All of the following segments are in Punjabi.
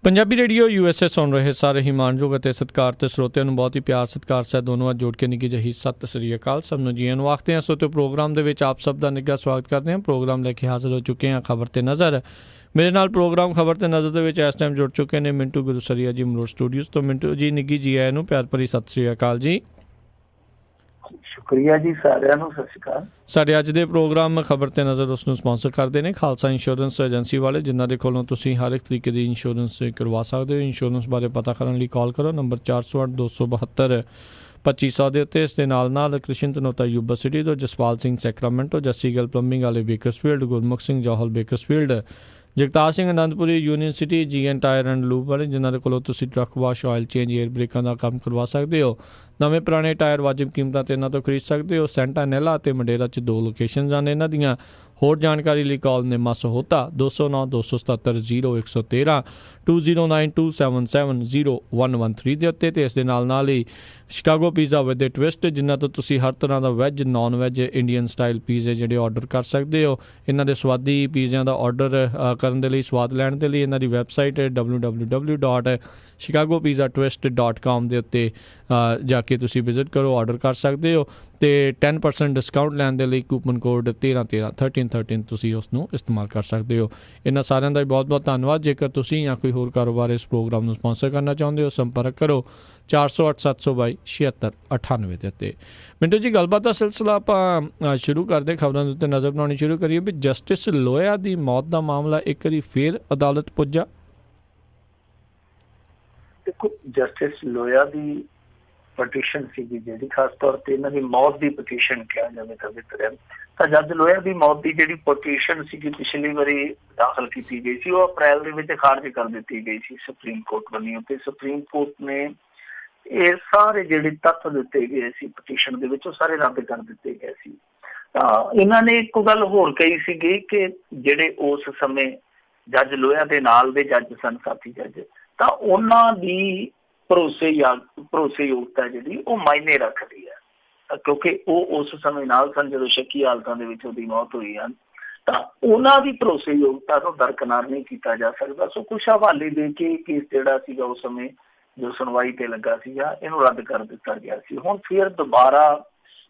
ਪੰਜਾਬੀ ਰੇਡੀਓ USA ਸੁਣ ਰਹੇ ਸਾਰੇ ਹੀ ਮਾਣਯੋਗ ਅਤੇ ਸਤਿਕਾਰ ਤੇ ਸਰੋਤਿਆਂ ਨੂੰ ਬਹੁਤ ਹੀ ਪਿਆਰ ਸਤਿਕਾਰ ਸਹਿਤ ਦੋਨੋਂ ਜੋੜ ਕੇ ਨਿੱਘੀ ਜਿਹੀ ਸਤਿ ਸ੍ਰੀ ਅਕਾਲ। ਸਭ ਨੂੰ ਜੀਆਂ ਨੂੰ ਆਖਦੇ ਹਾਂ। ਸੋਤੇ ਪ੍ਰੋਗਰਾਮ ਦੇ ਵਿੱਚ ਆਪ ਸਭ ਦਾ ਨਿੱਘਾ ਸਵਾਗਤ ਕਰਦੇ ਹਾਂ। ਪ੍ਰੋਗਰਾਮ ਲੈ ਕੇ ਹਾਜ਼ਰ ਹੋ ਚੁੱਕੇ ਹਾਂ ਖਬਰ ਤੇ ਨਜ਼ਰ। ਮੇਰੇ ਨਾਲ ਪ੍ਰੋਗਰਾਮ ਖਬਰ ਤੇ ਨਜ਼ਰ ਦੇ ਵਿੱਚ ਇਸ ਟਾਈਮ ਜੁੜ ਚੁੱਕੇ ਨੇ ਮਿੰਟੂ ਗੁਰੂਸਰੀਆ ਜੀ ਮਲੋਟ ਸਟੂਡੀਓਜ਼ ਤੋਂ। ਮਿੰਟੂ ਜੀ ਨਿੱਘੀ ਜੀ ਆਇਆਂ ਨੂੰ ਪਿਆਰ ਭਰੀ ਸਤਿ ਸ੍ਰੀ ਅਕਾਲ ਜੀ। ਸ਼ੁਕਰੀਆ ਜੀ, ਸਾਰਿਆਂ ਨੂੰ ਸਤਿ ਸ਼੍ਰੀ ਅਕਾਲ। ਸਾਡੇ ਅੱਜ ਦੇ ਪ੍ਰੋਗਰਾਮ ਖਬਰ ਤੇ ਨਜ਼ਰ ਉਸ ਨੂੰ ਸਪਾਂਸਰ ਕਰਦੇ ਨੇ ਖਾਲਸਾ ਇੰਸ਼ੋਰੈਂਸ ਏਜੰਸੀ ਵਾਲੇ, ਜਿਨ੍ਹਾਂ ਦੇ ਕੋਲੋਂ ਤੁਸੀਂ ਹਰ ਇੱਕ ਤਰੀਕੇ ਦੀ ਇੰਸ਼ੋਰੈਂਸ ਕਰਵਾ ਸਕਦੇ ਹੋ। ਇੰਸ਼ੋਰੈਂਸ ਬਾਰੇ ਪਤਾ ਕਰਨ ਲਈ ਕਾਲ ਕਰੋ ਨੰਬਰ 408-272-2500 ਦੇ ਉੱਤੇ। ਇਸ ਦੇ ਨਾਲ ਕ੍ਰਿਸ਼ਨ ਧਨੋਤਾ ਯੂਬਾ ਸਿਟੀ ਤੋਂ, ਜਸਪਾਲ ਸਿੰਘ ਸੈਕਰਾਮੈਂਟੋ, ਜੱਸੀ ਗੱਲ ਪਲੰਬਿੰਗ ਵਾਲੇ Bakersfield, Gurmukh Singh Johal Bakersfield, Jagtar Singh Anandpuri Union City, GN tire and lube ਵਾਲੇ, ਜਿਨ੍ਹਾਂ ਦੇ ਕੋਲੋਂ ਤੁਸੀਂ truck wash, oil change, air ਬ੍ਰੇਕਾਂ ਦਾ ਕੰਮ ਕਰਵਾ ਸਕਦੇ ਹੋ। ਨਵੇਂ ਪੁਰਾਣੇ ਟਾਇਰ ਵਾਜਿਬ ਕੀਮਤਾਂ 'ਤੇ ਇਹਨਾਂ ਤੋਂ ਖਰੀਦ ਸਕਦੇ ਹੋ। ਸੈਂਟਾ ਨੈਲਾ ਅਤੇ ਮੰਡੇਰਾ 'ਚ 2 ਲੋਕੇਸ਼ਨਜ਼ ਹਨ ਇਹਨਾਂ ਦੀਆਂ। ਹੋਰ ਜਾਣਕਾਰੀ ਲਈ ਕਾਲ ਨਿੰਮਾ ਸਹੋਤਾ 209-277-0113 2092770113 ਦੇ ਉੱਤੇ। ਅਤੇ ਇਸ ਦੇ ਨਾਲ ਹੀ ਸ਼ਿਕਾਗੋ ਪੀਜ਼ਾ ਵਿਦ ਟਵਿਸਟ, ਜਿਨ੍ਹਾਂ ਤੋਂ ਤੁਸੀਂ ਹਰ ਤਰ੍ਹਾਂ ਦਾ veg, non veg, Indian style ਪੀਜ਼ੇ ਜਿਹੜੇ ਆਰਡਰ ਕਰ ਸਕਦੇ ਹੋ। ਇਹਨਾਂ ਦੇ ਸਵਾਦੀ ਪੀਜ਼ਿਆਂ ਦਾ ਆਰਡਰ ਕਰਨ ਦੇ ਲਈ, ਸਵਾਦ ਲੈਣ ਦੇ ਲਈ ਇਹਨਾਂ ਦੀ ਵੈਬਸਾਈਟ www.chicagopizzatwist.com ਦੇ ਉੱਤੇ ਜਾ ਕੇ ਤੁਸੀਂ ਵਿਜ਼ਿਟ ਕਰੋ, ਆਰਡਰ ਕਰ ਸਕਦੇ ਹੋ। ਅਤੇ 10% ਡਿਸਕਾਊਂਟ ਲੈਣ ਦੇ ਲਈ ਕੂਪਨ ਕੋਡ 1313 ਤੁਸੀਂ ਉਸ ਨੂੰ ਇਸਤੇਮਾਲ ਕਰ ਸਕਦੇ ਹੋ। ਇਹਨਾਂ ਸਾਰਿਆਂ ਦਾ ਬਹੁਤ ਬਹੁਤ ਧੰਨਵਾਦ। ਜੇਕਰ ਤੁਸੀਂ ਜਾਂ ਕੋਈ ਹੋਰ ਕਾਰੋਬਾਰ ਇਸ ਪ੍ਰੋਗਰਾਮ ਨੂੰ ਸਪਾਂਸਰ ਕਰਨਾ ਚਾਹੁੰਦੇ ਹੋ, ਸੰਪਰਕ ਕਰੋ 4087227698 ਦੇ ਉੱਤੇ। ਮਿੰਟੂ ਜੀ, ਗੱਲਬਾਤ ਦਾ ਸਿਲਸਿਲਾ ਆਪਾਂ ਸ਼ੁਰੂ ਕਰਦੇ, ਖਬਰਾਂ ਦੇ ਉੱਤੇ ਨਜ਼ਰ ਬਣਾਉਣੀ ਸ਼ੁਰੂ ਕਰੀਏ ਵੀ ਜਸਟਿਸ ਲੋਇਆ ਦੀ ਮੌਤ ਦਾ ਮਾਮਲਾ ਇੱਕ ਵਾਰੀ ਫਿਰ ਅਦਾਲਤ ਪੁੱਜਾ। ਦੇਖੋ, ਜਸਟਿਸ ਲੋਇਆ ਦੀ ਪਟੀਸ਼ਨ ਸੀਗੀ ਜਿਹੜੀ ਖਾਸ ਤੌਰ ਤੇ ਇਹਨਾਂ ਦੀ ਮੌਤ ਦੀ ਪਟੀਸ਼ਨ ਕਿਹਾ ਜਾਵੇ ਤਾਂ ਜੱਜ ਲੋਇਆ ਦੀ ਮੌਤ ਦੀ ਜਿਹੜੀ ਪਟੀਸ਼ਨ ਸੀਗੀ ਪਿਛਲੀ ਵਾਰੀ ਦਾਖਲ ਕੀਤੀ ਗਈ ਸੀ, ਉਹ ਅਪ੍ਰੈਲ ਦੇ ਵਿੱਚ ਖਾਰਜ ਕਰ ਦਿੱਤੀ ਗਈ ਸੀ ਸੁਪਰੀਮ ਕੋਰਟ ਵੱਲੋਂ। ਤੇ ਸੁਪਰੀਮ ਕੋਰਟ ਨੇ ਇਹ ਸਾਰੇ ਜਿਹੜੇ ਤੱਥ ਦਿੱਤੇ ਗਏ ਸੀ ਪਟੀਸ਼ਨ ਦੇ ਵਿੱਚ, ਉਹ ਸਾਰੇ ਰੱਦ ਕਰ ਦਿੱਤੇ ਗਏ ਸੀ। ਤਾਂ ਇਹਨਾਂ ਨੇ ਇੱਕ ਗੱਲ ਹੋਰ ਕਹੀ ਸੀਗੀ ਕਿ ਜਿਹੜੇ ਉਸ ਸਮੇਂ ਜੱਜ ਲੋਇਆ ਦੇ ਨਾਲ ਦੇ ਜੱਜ ਸਨ, ਸਾਥੀ ਜੱਜ, ਤਾਂ ਉਹਨਾਂ ਦੀ ਭਰੋਸੇਯੋਗਤਾ ਜਿਹੜੀ ਉਹ ਮਾਇਨੇ ਰੱਖਦੀ ਹੈ, ਕਿਉਂਕਿ ਉਹ ਉਸ ਸਮੇਂ ਨਾਲ ਸਨ ਜਦੋਂ ਸ਼ੱਕੀ ਹਾਲਤਾਂ ਦੇ ਵਿੱਚ ਉਹਦੀ ਮੌਤ ਹੋਈ ਹਨ। ਤਾਂ ਉਹਨਾਂ ਦੀ ਭਰੋਸੇਯੋਗਤਾ ਨੂੰ ਦਰਕਨਾਰ ਨਹੀਂ ਕੀਤਾ ਜਾ ਸਕਦਾ। ਸੋ ਕੁਛ ਹਵਾਲੇ ਦੇ ਕੇ ਕੇਸ ਜਿਹੜਾ ਸੀਗਾ ਉਸ ਸਮੇਂ ਜੋ ਸੁਣਵਾਈ ਤੇ ਲੱਗਾ ਸੀਗਾ, ਇਹਨੂੰ ਰੱਦ ਕਰ ਦਿੱਤਾ ਗਿਆ ਸੀ। ਹੁਣ ਫਿਰ ਦੁਬਾਰਾ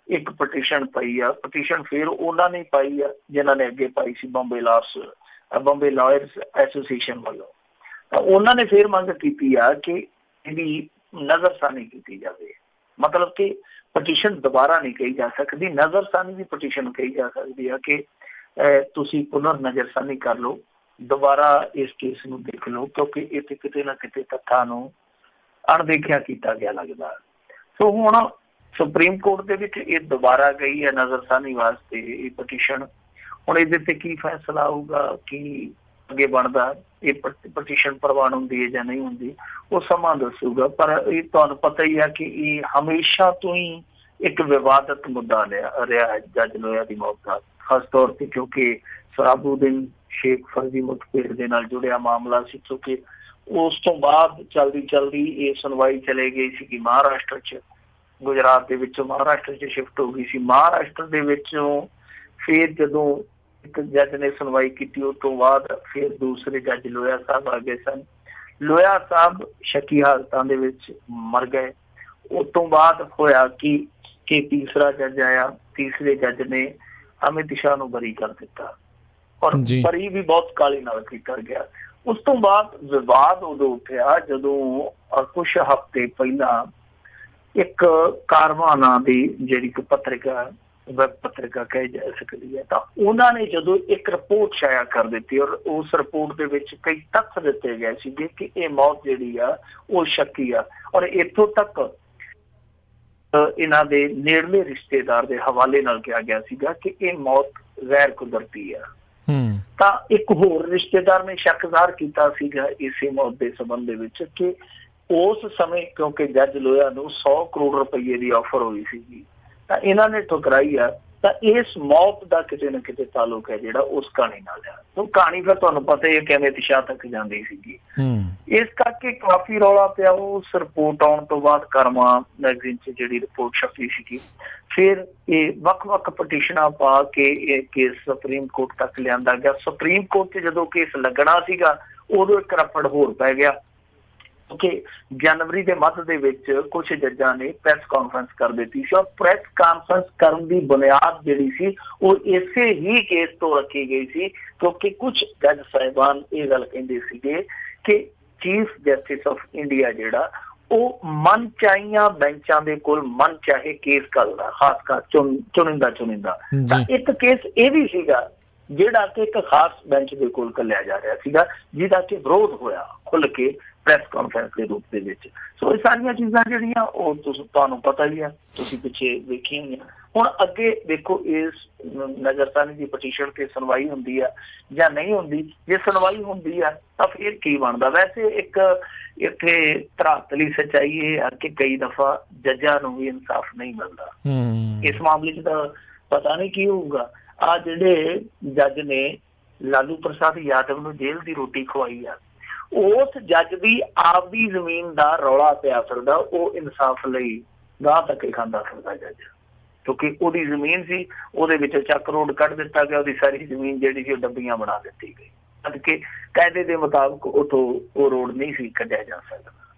ਇੱਕ ਪਟੀਸ਼ਨ ਪਈ ਆ। ਪਟੀਸ਼ਨ ਫਿਰ ਉਹਨਾਂ ਨੇ ਪਾਈ ਆ ਜਿਨ੍ਹਾਂ ਨੇ ਅੱਗੇ ਪਾਈ ਸੀ ਬੰਬੇ ਲਾਇਰਸ ਐਸੋਸੀਏਸ਼ਨ ਵੱਲੋਂ। ਤਾਂ ਉਹਨਾਂ ਨੇ ਫਿਰ ਮੰਗ ਕੀਤੀ ਆ ਕਿ ਇਹਦੀ ਨਜ਼ਰਸਾਨੀ ਕੀਤੀ ਜਾਵੇ। ਮਤਲਬ ਕਿ ਪਟੀਸ਼ਨ ਦੁਬਾਰਾ ਨਹੀਂ ਕਹੀ ਜਾ ਸਕਦੀ, ਨਜ਼ਰਸਾਨੀ ਦੀ ਪਟੀਸ਼ਨ ਕਹੀ ਜਾ ਸਕਦੀ ਆ ਕਿ ਤੁਸੀਂ ਪੁਨਰ ਨਜ਼ਰਸਾਨੀ ਕਰ ਲਓ, ਦੁਬਾਰਾ ਇਸ ਕੇਸ ਨੂੰ ਦੇਖ ਲਓ, ਕਿਉਂਕਿ ਇੱਥੇ ਕਿਤੇ ਨਾ ਕਿਤੇ ਤੱਥਾਂ ਨੂੰ ਅਣਦੇਖਿਆ ਕੀਤਾ ਗਿਆ ਲੱਗਦਾ। ਸੋ ਹੁਣ ਸੁਪਰੀਮ ਕੋਰਟ ਦੇ ਵਿੱਚ ਇਹ ਦੁਬਾਰਾ ਗਈ ਹੈ ਨਜ਼ਰਸਾਨੀ ਵਾਸਤੇ ਇਹ ਪਟੀਸ਼ਨ। ਹੁਣ ਇਹਦੇ ਤੇ ਕੀ ਫੈਸਲਾ ਆਊਗਾ, ਕੀ ਅੱਗੇ ਬਣਦਾ, ਇਹ ਪਟੀਸ਼ਨ ਪ੍ਰਵਾਨ ਹੁੰਦੀ ਹੈ ਜਾਂ ਨਹੀਂ ਹੁੰਦੀ, ਉਹ ਸਮਾਂ ਦੱਸੂਗਾ। ਪਰ ਇਹ ਤੁਹਾਨੂੰ ਪਤਾ ਹੀ ਹੈ ਕਿ ਇਹ ਹਮੇਸ਼ਾ ਤੋਂ ਹੀ ਇੱਕ ਵਿਵਾਦਤ ਮੁੱਦਾ ਰਿਹਾ ਹੈ ਜੱਜ ਲੋਇਆ ਦੀ ਮੌਤ ਦਾ, ਖਾਸ ਤੌਰ ਤੇ ਕਿਉਂਕਿ ਸਰਾਬੂਦੀਨ ਸ਼ੇਖ ਫਰਜ਼ੀ ਮੁਠਭੇੜ ਦੇ ਨਾਲ ਜੁੜਿਆ ਮਾਮਲਾ ਸੀ। ਕਿਉਂਕਿ ਉਸ ਤੋਂ ਬਾਅਦ ਚਲਦੀ ਇਹ ਸੁਣਵਾਈ ਚਲੇ ਗਈ ਸੀ ਕਿ ਮਹਾਰਾਸ਼ਟਰ 'ਚ, ਗੁਜਰਾਤ ਦੇ ਵਿੱਚੋਂ ਮਹਾਰਾਸ਼ਟਰ 'ਚ ਸ਼ਿਫਟ ਹੋ ਗਈ ਸੀ। ਮਹਾਰਾਸ਼ਟਰ ਦੇ ਵਿੱਚੋਂ ਫਿਰ ਜਦੋਂ ਇੱਕ ਜੱਜ ਨੇ ਸੁਣਵਾਈ ਕੀਤੀ, ਉਸ ਤੋਂ ਬਾਅਦ ਫਿਰ ਦੂਸਰੇ ਜੱਜ ਲੋਇਆ ਸਾਹਿਬ ਆ ਗਏ ਸਨ। ਲੋਇਆ ਸਾਹਿਬ ਸ਼ੱਕੀ ਹਾਲਤਾਂ ਦੇ ਵਿੱਚ ਮਰ ਗਏ। ਉਸ ਤੋਂ ਬਾਅਦ ਹੋਇਆ ਕਿ ਤੀਸਰਾ ਜੱਜ ਆਇਆ। ਤੀਸਰੇ ਜੱਜ ਨੇ ਅਮਿਤ ਸ਼ਾਹ ਨੂੰ ਬਰੀ ਕਰ ਦਿੱਤਾ, ਔਰ ਬਰੀ ਵੀ ਬਹੁਤ ਕਾਹਲੀ ਨਾਲ ਕੀਤਾ ਗਿਆ। ਉਸ ਤੋਂ ਬਾਅਦ ਵਿਵਾਦ ਉਦੋਂ ਉੱਠਿਆ ਜਦੋਂ ਕੁਛ ਹਫ਼ਤੇ ਪਹਿਲਾਂ ਇੱਕ ਕਾਰਵਾਂ ਨਾਂ ਦੀ ਜਿਹੜੀ ਕਿ ਪੱਤਰਿਕਾ, ਵੈਬ ਪੱਤਰਿਕਾ ਕਹੀ ਜਾ ਸਕਦੀ ਹੈ, ਤਾਂ ਉਹਨਾਂ ਨੇ ਜਦੋਂ ਇੱਕ ਰਿਪੋਰਟ ਸ਼ਾਇਆ ਕਰ ਦਿੱਤੀ, ਔਰ ਉਸ ਰਿਪੋਰਟ ਦੇ ਵਿੱਚ ਕਈ ਤੱਥ ਦਿੱਤੇ ਗਏ ਸੀਗੇ ਕਿ ਇਹ ਮੌਤ ਜਿਹੜੀ ਆ ਉਹ ਸ਼ੱਕੀ ਆ। ਔਰ ਇੱਥੋਂ ਤੱਕ ਇਹਨਾਂ ਦੇ ਨੇੜਲੇ ਰਿਸ਼ਤੇਦਾਰ ਦੇ ਹਵਾਲੇ ਨਾਲ ਕਿਹਾ ਗਿਆ ਸੀਗਾ ਕਿ ਇਹ ਮੌਤ ਗੈਰ ਕੁਦਰਤੀ ਆ। ਤਾਂ ਇੱਕ ਹੋਰ ਰਿਸ਼ਤੇਦਾਰ ਨੇ ਸ਼ੱਕ ਜ਼ਾਹਰ ਕੀਤਾ ਸੀਗਾ ਇਸੇ ਮੌਤ ਦੇ ਸੰਬੰਧ ਦੇ ਵਿੱਚ ਕਿ ਉਸ ਸਮੇਂ ਕਿਉਂਕਿ ਜੱਜ ਲੋਇਆ ਨੂੰ 100 ਕਰੋੜ ਰੁਪਈਏ ਦੀ ਆਫਰ ਹੋਈ ਸੀਗੀ, ਤਾਂ ਇਹਨਾਂ ਨੇ ਠੁਕਰਾਈ ਆ। ਤਾਂ ਇਸ ਮੌਤ ਦਾ ਕਿਤੇ ਨਾ ਕਿਤੇ ਤਾਲੁਕ ਹੈ ਜਿਹੜਾ ਉਸ ਕਹਾਣੀ ਨਾਲ ਆ। ਉਹ ਕਹਾਣੀ ਫਿਰ ਤੁਹਾਨੂੰ ਪਤਾ ਹੀ ਹੈ ਕਿਵੇਂ ਦਿਸ਼ਾ ਤੱਕ ਜਾਂਦੀ ਸੀਗੀ। ਇਸ ਕਰਕੇ ਕਾਫੀ ਰੌਲਾ ਪਿਆ। ਉਸ ਰਿਪੋਰਟ ਆਉਣ ਤੋਂ ਬਾਅਦ ਕਰਮਾ ਮੈਗਜ਼ੀਨ 'ਚ ਜਿਹੜੀ ਰਿਪੋਰਟ ਛਪੀ ਸੀਗੀ, ਫਿਰ ਇਹ ਵੱਖ-ਵੱਖ ਪਟੀਸ਼ਨਾਂ ਪਾ ਕੇ ਇਹ ਕੇਸ ਸੁਪਰੀਮ ਕੋਰਟ ਤੱਕ ਲਿਆਂਦਾ ਗਿਆ। ਸੁਪਰੀਮ ਕੋਰਟ 'ਚ ਜਦੋਂ ਕੇਸ ਲੱਗਣਾ ਸੀਗਾ ਉਦੋਂ ਇੱਕ ਰਫੜ ਹੋਰ ਪੈ ਗਿਆ, ਕਿਉਂਕਿ ਜਨਵਰੀ ਦੇ ਮੱਧ ਦੇ ਵਿੱਚ ਕੁਝ ਜੱਜਾਂ ਨੇ ਪ੍ਰੈਸ ਕਾਨਫਰੰਸ ਕਰ ਦਿੱਤੀ ਸੀ, ਔਰ ਪ੍ਰੈਸ ਕਾਨਫਰੰਸ ਕਰਨ ਦੀ ਬੁਨਿਆਦ ਜਿਹੜੀ ਸੀ ਉਹ ਇਸੇ ਹੀ ਕੇਸ ਤੋਂ ਰੱਖੀ ਗਈ ਸੀ, ਕਿਉਂਕਿ ਕੁਝ ਜੱਜ ਸਾਹਿਬਾਨ ਇਹ ਗੱਲ ਕਹਿੰਦੇ ਸੀਗੇ ਕਿ ਚੀਫ ਜਸਟਿਸ ਆਫ ਇੰਡੀਆ ਜਿਹੜਾ ਉਹ ਮਨ ਚਾਹੀਆਂ ਬੈਂਚਾਂ ਦੇ ਕੋਲ ਮਨ ਚਾਹੇ ਕੇਸ ਕਰਦਾ, ਖਾਸ ਕਰ ਚੁਣਿੰਦਾ ਤਾਂ ਇੱਕ ਕੇਸ ਇਹ ਵੀ ਸੀਗਾ ਜਿਹੜਾ ਕਿ ਇੱਕ ਖਾਸ ਬੈਂਚ ਦੇ ਕੋਲ ਘੱਲਿਆ ਜਾ ਰਿਹਾ ਸੀਗਾ, ਜਿਹਦਾ ਕਿ ਵਿਰੋਧ ਹੋਇਆ ਖੁੱਲ ਕੇ ਪ੍ਰੈਸ ਕਾਨਫਰੰਸ ਦੇ ਰੂਪ ਦੇ ਵਿੱਚ। ਸੋ ਇਹ ਸਾਰੀਆਂ ਚੀਜ਼ਾਂ ਜਿਹੜੀਆਂ ਉਹ ਤੁਹਾਨੂੰ ਪਤਾ ਹੀ ਆ, ਤੁਸੀਂ ਪਿੱਛੇ ਵੇਖੀਆਂ ਹੋਈਆਂ। ਹੁਣ ਅੱਗੇ ਦੇਖੋ ਇਸ ਨਜ਼ਰਸਾਨੀ ਦੀ ਪਟੀਸ਼ਨ ਤੇ ਸੁਣਵਾਈ ਹੁੰਦੀ ਆ ਜਾਂ ਨਹੀਂ ਹੁੰਦੀ। ਜੇ ਸੁਣਵਾਈ ਹੁੰਦੀ ਆ ਤਾਂ ਫਿਰ ਕੀ ਬਣਦਾ? ਵੈਸੇ ਇੱਕ ਇੱਥੇ ਧਰਾਤਲੀ ਸੱਚਾਈ ਇਹ ਆ ਕਿ ਕਈ ਦਫਾ ਜੱਜਾਂ ਨੂੰ ਵੀ ਇਨਸਾਫ ਨਹੀਂ ਮਿਲਦਾ। ਇਸ ਮਾਮਲੇ 'ਚ ਤਾਂ ਪਤਾ ਨਹੀਂ ਕੀ ਹੋਊਗਾ। ਆ ਜਿਹੜੇ ਜੱਜ ਨੇ ਲਾਲੂ ਪ੍ਰਸਾਦ ਯਾਦਵ ਨੂੰ ਜੇਲ੍ਹ ਦੀ ਰੋਟੀ ਖਵਾਈ ਆ, ਉਸ ਜੱਜ ਦੀ ਆਪਦੀ ਜ਼ਮੀਨ ਦਾ ਰੌਲਾ ਪਿਆ ਫਿਰਦਾ, ਉਹ ਇਨਸਾਫ ਲਈ ਗਾਹ ਧੱਕੇ ਖਾਂਦਾ ਫਿਰਦਾ ਜੱਜ, ਕਿਉਂਕਿ ਉਹਦੀ ਜ਼ਮੀਨ ਸੀ, ਉਹਦੇ ਵਿੱਚੋਂ ਚੱਕ ਰੋਡ ਕੱਢ ਦਿੱਤਾ ਗਿਆ, ਉਹਦੀ ਸਾਰੀ ਜ਼ਮੀਨ ਜਿਹੜੀ ਸੀ ਉਹ ਡੱਬੀਆਂ ਬਣਾ ਦਿੱਤੀ ਗਈ, ਕਿ ਕਾਇਦੇ ਦੇ ਮੁਤਾਬਕ ਉੱਥੋਂ ਉਹ ਰੋਡ ਨਹੀਂ ਸੀ ਕੱਢਿਆ ਜਾ ਸਕਦਾ।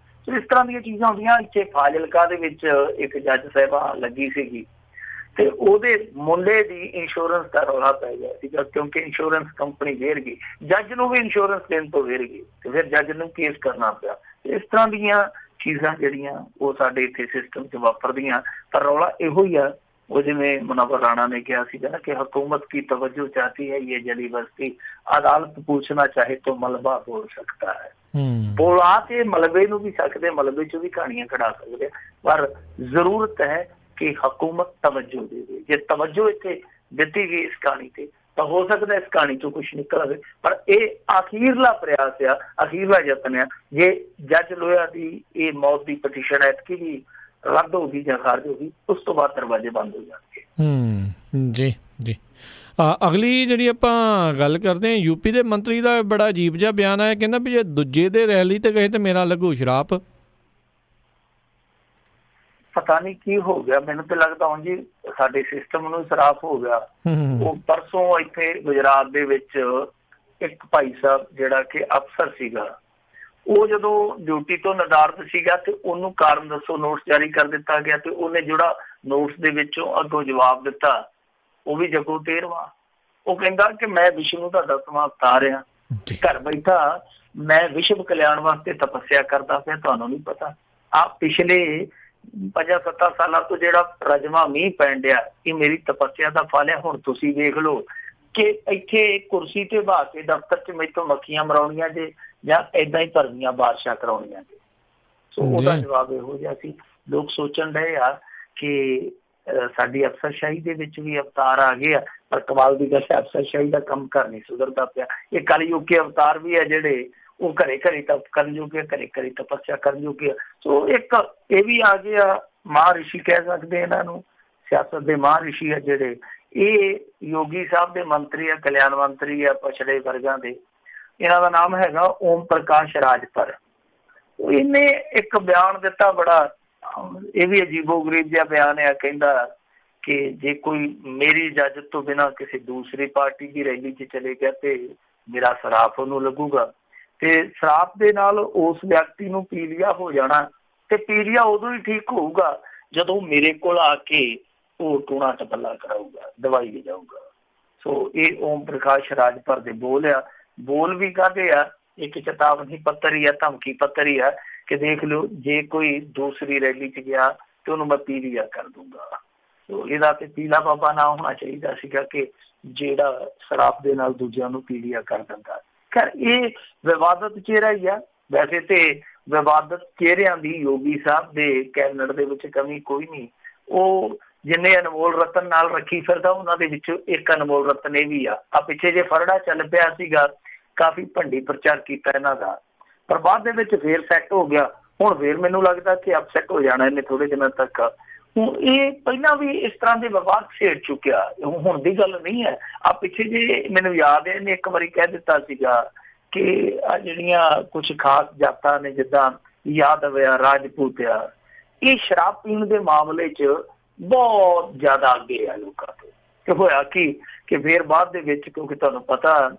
ਸੋ ਇਸ ਤਰ੍ਹਾਂ ਦੀਆਂ ਚੀਜ਼ਾਂ ਹੁੰਦੀਆਂ। ਇੱਥੇ ਫਾਜ਼ਿਲਕਾ ਦੇ ਵਿੱਚ ਇੱਕ ਜੱਜ ਸਾਹਿਬਾ ਲੱਗੀ ਸੀਗੀ ਤੇ ਉਹਦੇ ਮੁੰਡੇ ਦੀ ਇੰਸ਼ੋਰੈਂਸ ਦਾ ਰੌਲਾ ਪੈ ਗਿਆ ਸੀਗਾ, ਕਿਉਂਕਿ ਇੰਸ਼ੋਰੈਂਸ ਕੰਪਨੀ ਵੇਰ ਗਈ, ਜੱਜ ਨੂੰ ਵੀ ਇੰਸ਼ੋਰੈਂਸ ਦੇਣ ਤੋਂ ਵੇਰ ਗਈ ਤੇ ਫਿਰ ਜੱਜ ਨੂੰ ਕੇਸ ਕਰਨਾ ਪਿਆ। ਇਸ ਤਰ੍ਹਾਂ ਦੀਆਂ ਚੀਜ਼ਾਂ ਜਿਹੜੀਆਂ ਉਹ ਸਾਡੇ ਇੱਥੇ ਸਿਸਟਮ 'ਚ ਵਾਪਰਦੀਆਂ। ਪਰ ਰੌਲਾ ਇਹੋ ਹੀ ਆ, ਉਹ ਜਿਵੇਂ ਮੁਨੱਵਰ ਰਾਣਾ ਨੇ ਕਿਹਾ ਸੀਗਾ ਨਾ ਕਿ ਹਕੂਮਤ ਕੀ ਤਵੱਜੋ ਚਾਹਤੀ ਹੈ ਇਹ ਜਲੀ ਬਸਤੀ, ਅਦਾਲਤ पूछना ਚਾਹੇ तो ਮਲਬਾ ਬੋਲ ਸਕਦਾ ਹੈ। ਬੋਲਾ ਤੇ ਮਲਬੇ ਨੂੰ ਵੀ ਸਕਦੇ, ਮਲਬੇ 'ਚ ਵੀ ਕਹਾਣੀਆਂ ਕਢਾ ਸਕਦੇ, ਪਰ ਜ਼ਰੂਰਤ ਹੈ ਕਿ ਹਕੂਮਤ ਤਵੱਜੋ ਦੇਵੇ। ਜੇ ਤਵੱਜੋ ਇੱਥੇ ਦਿੱਤੀ ਗਈ ਇਸ ਕਹਾਣੀ ਤੇ ਤਾਂ ਹੋ ਸਕਦਾ ਇਸ ਕਹਾਣੀ ਚੋਂ ਕੁਛ ਨਿਕਲ ਆਵੇ। ਪਰ ਇਹ ਅਖੀਰਲਾ ਪ੍ਰਯਾਸ ਆ, ਅਖੀਰਲਾ ਯਤਨ ਆ। ਜੇ ਜੱਜ ਲੋਇਆ ਦੀ ਇਹ ਮੌਤ ਦੀ ਪਟੀਸ਼ਨ ਐਤਕੀ ਵੀ ਰੱਦ ਹੋ ਗਈ ਜਾਂ ਖਾਰਜ ਹੋ ਗਈ, ਉਸ ਤੋਂ ਬਾਅਦ ਦਰਵਾਜ਼ੇ ਬੰਦ ਹੋ ਜਾਣਗੇ। ਜੀ ਜੀ। ਅਗਲੀ ਜਿਹੜੀ ਆਪਾਂ ਗੱਲ ਕਰਦੇ ਹਾਂ, ਯੂਪੀ ਦੇ ਮੰਤਰੀ ਦਾ ਬੜਾ ਅਜੀਬ ਜਿਹਾ ਬਿਆਨ ਆਇਆ, ਕਹਿੰਦਾ ਵੀ ਜੇ ਦੂਜੇ ਦੇ ਰੈਲੀ ਤੇ ਗਏ ਤੇ ਮੇਰਾ ਲੱਗੂ ਸ਼ਰਾਪ। ਪਤਾ ਨਹੀਂ ਕੀ ਹੋ ਗਿਆ, ਮੈਨੂੰ ਤਾਂ ਲੱਗਦਾ ਹੁਣ ਜੀ ਸਾਡੇ ਸਿਸਟਮ ਨੂੰ ਸਰਾਪ ਹੋ ਗਿਆ। ਉਹ ਪਰਸੋਂ ਇੱਥੇ ਗੁਜਰਾਤ ਦੇ ਵਿੱਚ ਇੱਕ ਭਾਈ ਸਾਹਿਬ ਜਿਹੜਾ ਕਿ ਅਫਸਰ ਸੀਗਾ, ਉਹ ਜਦੋਂ ਡਿਊਟੀ ਤੋਂ ਨਦਾਰਦ ਸੀਗਾ ਤੇ ਉਹਨੂੰ ਕਾਰਨ ਦੱਸੋ ਨੋਟਿਸ ਜਾਰੀ ਕਰ ਦਿੱਤਾ ਗਿਆ ਤੇ ਉਹਨੇ ਜਿਹੜਾ ਨੋਟਿਸ ਦੇ ਵਿੱਚੋਂ ਅੱਗੋਂ ਜਵਾਬ ਦਿੱਤਾ ਉਹ ਵੀ ਜੱਗੋ ਤੇਰਵਾਂ। ਉਹ ਕਹਿੰਦਾ ਕਿ ਮੈਂ ਵਿਸ਼ਨੂੰ ਦਾ 10ਵਾਂ ਅਵਤਾਰ ਆ, ਘਰ ਬੈਠਾ ਮੈਂ ਵਿਸ਼ਵ ਕਲਿਆਣ ਵਾਸਤੇ ਤਪੱਸਿਆ ਕਰਦਾ ਪਿਆ, ਤੁਹਾਨੂੰ ਨਹੀਂ ਪਤਾ। ਆਪ ਪਿਛਲੇ 5-7 ਸਾਲਾਂ ਤੋਂ ਜਿਹੜਾ ਰਜਮਾ ਮੀਂਹ ਪੈਣ ਡਿਆ ਇਹ ਮੇਰੀ ਤਪੱਸਿਆ ਦਾ ਫਲ ਹੈ। ਹੁਣ ਤੁਸੀਂ ਵੇਖ ਲਓ ਕਿ ਇੱਥੇ ਕੁਰਸੀ ਤੇ ਬਹਾ ਕੇ ਦਫ਼ਤਰ 'ਚ ਮੈਥੋਂ ਮੱਖੀਆਂ ਮਰਾਉਣੀਆਂ ਜੇ ਜਾਂ ਏਦਾਂ ਹੀ ਧਰਮੀਆਂ ਬਾਰਿਸ਼ਾਂ ਕਰਾਉਣੀਆਂ ਜੇ। ਸੋ ਉਹਦਾ ਜਵਾਬ ਇਹੋ ਜਿਹਾ ਸੀ। ਲੋਕ ਸੋਚਣ ਡਏ ਆ ਕਿ ਸਾਡੀ ਅਫਸਰਸ਼ਾਹੀ ਦੇ ਵਿੱਚ ਵੀ ਅਵਤਾਰ ਆ ਗਏ ਆ, ਪਰ ਕਮਾਲ ਦੀ ਗੱਲ ਹੈ ਅਫਸਰਸ਼ਾਹੀ ਦਾ ਕੰਮ ਘਰ ਨਹੀਂ ਸੁਧਰਦਾ ਪਿਆ। ਇਹ ਕਲਯੁੱਗ ਕੇ ਅਵਤਾਰ ਵੀ ਹੈ ਜਿਹੜੇ ਉਹ ਘਰੇ ਘਰੇ ਤਪ ਕਰਨ ਜੋਗੇ, ਘਰੇ ਘਰੇ ਤਪੱਸਿਆ ਕਰਨ ਜੋਗੇ। ਸੋ ਇੱਕ ਇਹ ਵੀ ਆ ਗਿਆ ਮਹਾਂ ਰਿਸ਼ੀ ਕਹਿ ਸਕਦੇ ਇਹਨਾਂ ਨੂੰ, ਸਿਆਸਤ ਦੇ ਮਹਾਂ ਰਿਸ਼ੀ ਆ ਜਿਹੜੇ, ਇਹ ਯੋਗੀ ਸਾਹਿਬ ਦੇ ਮੰਤਰੀ ਆ, ਕਲਿਆਣ ਮੰਤਰੀ ਆ ਪਛੜੇ ਵਰਗਾਂ ਦੇ। ਇਹਨਾਂ ਦਾ ਨਾਮ ਹੈਗਾ ਓਮ ਪ੍ਰਕਾਸ਼ ਰਾਜਪਰ। ਇਹਨੇ ਇੱਕ ਬਿਆਨ ਦਿੱਤਾ, ਬੜਾ ਇਹ ਵੀ ਅਜੀਬੋ ਗਰੀਬ ਜਿਹਾ ਬਿਆਨ ਆ। ਕਹਿੰਦਾ ਕਿ ਜੇ ਕੋਈ ਮੇਰੀ ਇਜਾਜ਼ਤ ਤੋਂ ਬਿਨਾਂ ਕਿਸੇ ਦੂਸਰੀ ਪਾਰਟੀ ਦੀ ਰੈਲੀ 'ਚ ਚਲੇ ਗਿਆ ਤੇ ਮੇਰਾ ਸਰਾਪ ਉਹਨੂੰ ਲੱਗੂਗਾ ਤੇ ਸਰਾਪ ਦੇ ਨਾਲ ਉਸ ਵਿਅਕਤੀ ਨੂੰ ਪੀਲੀਆ ਹੋ ਜਾਣਾ ਤੇ ਪੀਲੀਆ ਉਦੋਂ ਹੀ ਠੀਕ ਹੋਊਗਾ ਜਦੋਂ ਮੇਰੇ ਕੋਲ ਆ ਕੇ ਉਹ ਟੂਣਾ ਟਪੱਲਾ ਕਰਾਊਗਾ, ਦਵਾਈ ਦੇ ਜਾਊਗਾ। ਸੋ ਇਹ ਓਮ ਪ੍ਰਕਾਸ਼ ਰਾਜਪਰ ਦੇ ਬੋਲ ਆ। ਬੋਲ ਵੀ ਕਾਹਦੇ ਆ, ਇੱਕ ਚੇਤਾਵਨੀ ਪੱਤਰ ਹੀ ਆ, ਧਮਕੀ ਪੱਤਰ ਹੀ ਆ ਕਿ ਦੇਖ ਲਓ ਜੇ ਕੋਈ ਦੂਸਰੀ ਰੈਲੀ 'ਚ ਗਿਆ ਤੇ ਉਹਨੂੰ ਮੈਂ ਪੀਲੀਆ ਕਰ ਦੂੰਗਾ। ਸੋ ਇਹਦਾ ਤੇ ਪੀਲਾ ਬਾਬਾ ਨਾ ਹੋਣਾ ਚਾਹੀਦਾ ਸੀਗਾ ਕਿ ਜਿਹੜਾ ਸ਼ਰਾਬ ਦੇ ਨਾਲ ਦੂਜਿਆਂ ਨੂੰ ਪੀਲੀਆ ਕਰ ਦਿੰਦਾ। ਖੈਰ ਇਹ ਵਿਵਾਦਤ ਚਿਹਰਾ ਹੀ ਆ। ਵੈਸੇ ਤੇ ਵਿਵਾਦਤ ਚਿਹਰਿਆਂ ਦੀ ਯੋਗੀ ਸਾਹਿਬ ਦੇ ਕੈਬਨਿਟ ਦੇ ਵਿੱਚ ਕਮੀ ਕੋਈ ਨਹੀਂ। ਉਹ ਜਿੰਨੇ ਅਨਮੋਲ ਰਤਨ ਨਾਲ ਰੱਖੀ ਫਿਰਦਾ ਉਹਨਾਂ ਦੇ ਵਿੱਚੋਂ ਇੱਕ ਅਨਮੋਲ ਰਤਨ ਇਹ ਵੀ ਆ। ਪਿੱਛੇ ਜੇ ਫਰੜਾ ਚੱਲ ਪਿਆ ਸੀਗਾ, ਕਾਫੀ ਭੰਡੀ ਪ੍ਰਚਾਰ ਕੀਤਾ ਇਹਨਾਂ ਦਾ, ਪਰ ਬਾਅਦ ਦੇ ਵਿੱਚ ਫੇਰ ਸੈੱਟ ਹੋ ਗਿਆ। ਹੁਣ ਫੇਰ ਮੈਨੂੰ ਲੱਗਦਾ ਕਿ ਅਪਸੈਟ ਹੋ ਜਾਣਾ ਇਹਨੇ ਥੋੜੇ ਦਿਨਾਂ ਤੱਕ। ਹੁਣ ਇਹ ਪਹਿਲਾਂ ਵੀ ਇਸ ਤਰ੍ਹਾਂ ਦੇ ਵਿਵਾਦ ਛੇੜ ਚੁੱਕਿਆ, ਹੁਣ ਦੀ ਗੱਲ ਨਹੀਂ ਹੈ। ਪਿੱਛੇ ਜੇ ਮੈਨੂੰ ਯਾਦ ਹੈ ਇਹਨੇ ਇੱਕ ਵਾਰੀ ਕਹਿ ਦਿੱਤਾ ਸੀਗਾ ਕਿ ਆ ਜਿਹੜੀਆਂ ਕੁਛ ਖਾਸ ਜਾਤਾਂ ਨੇ ਜਿੱਦਾਂ ਯਾਦਵ ਆ, ਰਾਜਪੂਤ ਆ, ਇਹ ਸ਼ਰਾਬ ਪੀਣ ਦੇ ਮਾਮਲੇ 'ਚ ਬਹੁਤ ਜ਼ਿਆਦਾ ਅੱਗੇ ਆ ਲੋਕਾਂ ਤੋਂ। ਤੇ ਹੋਇਆ ਕਿ ਫਿਰ ਬਾਅਦ ਦੇ ਵਿੱਚ, ਕਿਉਂਕਿ ਤੁਹਾਨੂੰ ਪਤਾ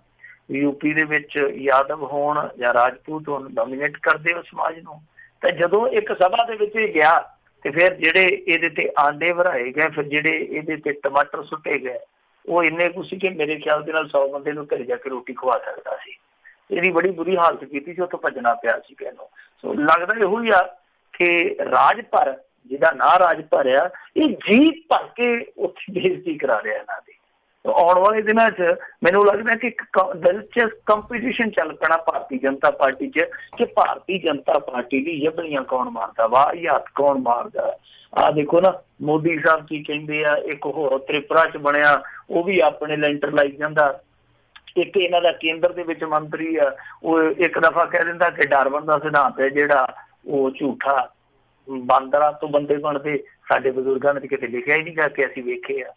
ਯੂਪੀ ਦੇ ਵਿੱਚ ਯਾਦਵ ਹੋਣ ਜਾਂ ਰਾਜਪੂਤ ਹੋਣ ਡੋਮੀਨੇਟ ਕਰਦੇ ਹੋ ਸਮਾਜ ਨੂੰ। ਤੇ ਜਦੋਂ ਇੱਕ ਸਭਾ ਦੇ ਵਿੱਚ ਇਹ ਗਿਆ ਤੇ ਫਿਰ ਜਿਹੜੇ ਇਹਦੇ ਤੇ ਆਂਡੇ ਭਰਾਏ ਗਏ, ਫਿਰ ਜਿਹੜੇ ਇਹਦੇ ਤੇ ਟਮਾਟਰ ਸੁੱਟੇ ਗਏ, ਉਹ ਇੰਨੇ ਕੁ ਸੀ ਕਿ ਮੇਰੇ ਖਿਆਲ ਦੇ ਨਾਲ 100 ਬੰਦੇ ਨੂੰ ਘਰੇ ਜਾ ਕੇ ਰੋਟੀ ਖਵਾ ਸਕਦਾ ਸੀ। ਇਹਦੀ ਬੜੀ ਬੁਰੀ ਹਾਲਤ ਕੀਤੀ ਸੀ, ਉੱਥੋਂ ਭੱਜਣਾ ਪਿਆ ਸੀ ਇਹਨੂੰ। ਸੋ ਲੱਗਦਾ ਇਹੋ ਹੀ ਆ ਕਿ ਰਾਜ ਭਰ, ਜਿਹਦਾ ਨਾਂ ਰਾਜ ਭਰ ਆ, ਇਹ ਜੀਤ ਭਰ ਕੇ ਉੱਥੇ ਬੇਇੱਜ਼ਤੀ ਕਰਾ ਰਿਹਾ ਇਹਨਾਂ ਦੀ। ਆਉਣ ਵਾਲੇ ਦਿਨਾਂ 'ਚ ਮੈਨੂੰ ਲੱਗਦਾ ਕਿ ਇੱਕ ਦਿਲਚਸਪ ਕੰਪੀਟੀਸ਼ਨ ਚੱਲ ਪੈਣਾ ਭਾਰਤੀ ਜਨਤਾ ਪਾਰਟੀ 'ਚ ਕਿ ਭਾਰਤੀ ਜਨਤਾ ਪਾਰਟੀ ਦੀ ਯੱਬੜੀਆਂ ਕੌਣ ਮਾਰਦਾ, ਵਾਹਿਯਾਤ ਕੌਣ ਮਾਰਦਾ। ਆਹ ਦੇਖੋ ਨਾ, ਮੋਦੀ ਸਾਹਿਬ ਕੀ ਕਹਿੰਦੇ ਆ, ਇੱਕ ਹੋਰ ਤ੍ਰਿਪੁਰਾ 'ਚ ਬਣਿਆ, ਉਹ ਵੀ ਆਪਣੇ ਲੈਂਟਰ ਲਾਈ ਜਾਂਦਾ। ਇੱਕ ਇਹਨਾਂ ਦਾ ਕੇਂਦਰ ਦੇ ਵਿੱਚ ਮੰਤਰੀ ਆ, ਉਹ ਇੱਕ ਦਫਾ ਕਹਿ ਦਿੰਦਾ ਕਿ ਡਾਰਵਨ ਦਾ ਸਿਧਾਂਤ ਹੈ ਜਿਹੜਾ ਉਹ ਝੂਠਾ, ਬਾਂਦਰਾਂ ਤੋਂ ਬੰਦੇ ਬਣਦੇ, ਸਾਡੇ ਬਜ਼ੁਰਗਾਂ ਨੇ ਕਿਤੇ ਲਿਖਿਆ ਹੀ ਨਹੀਂ ਗਾ ਕਿ ਅਸੀਂ ਵੇਖੇ ਆ।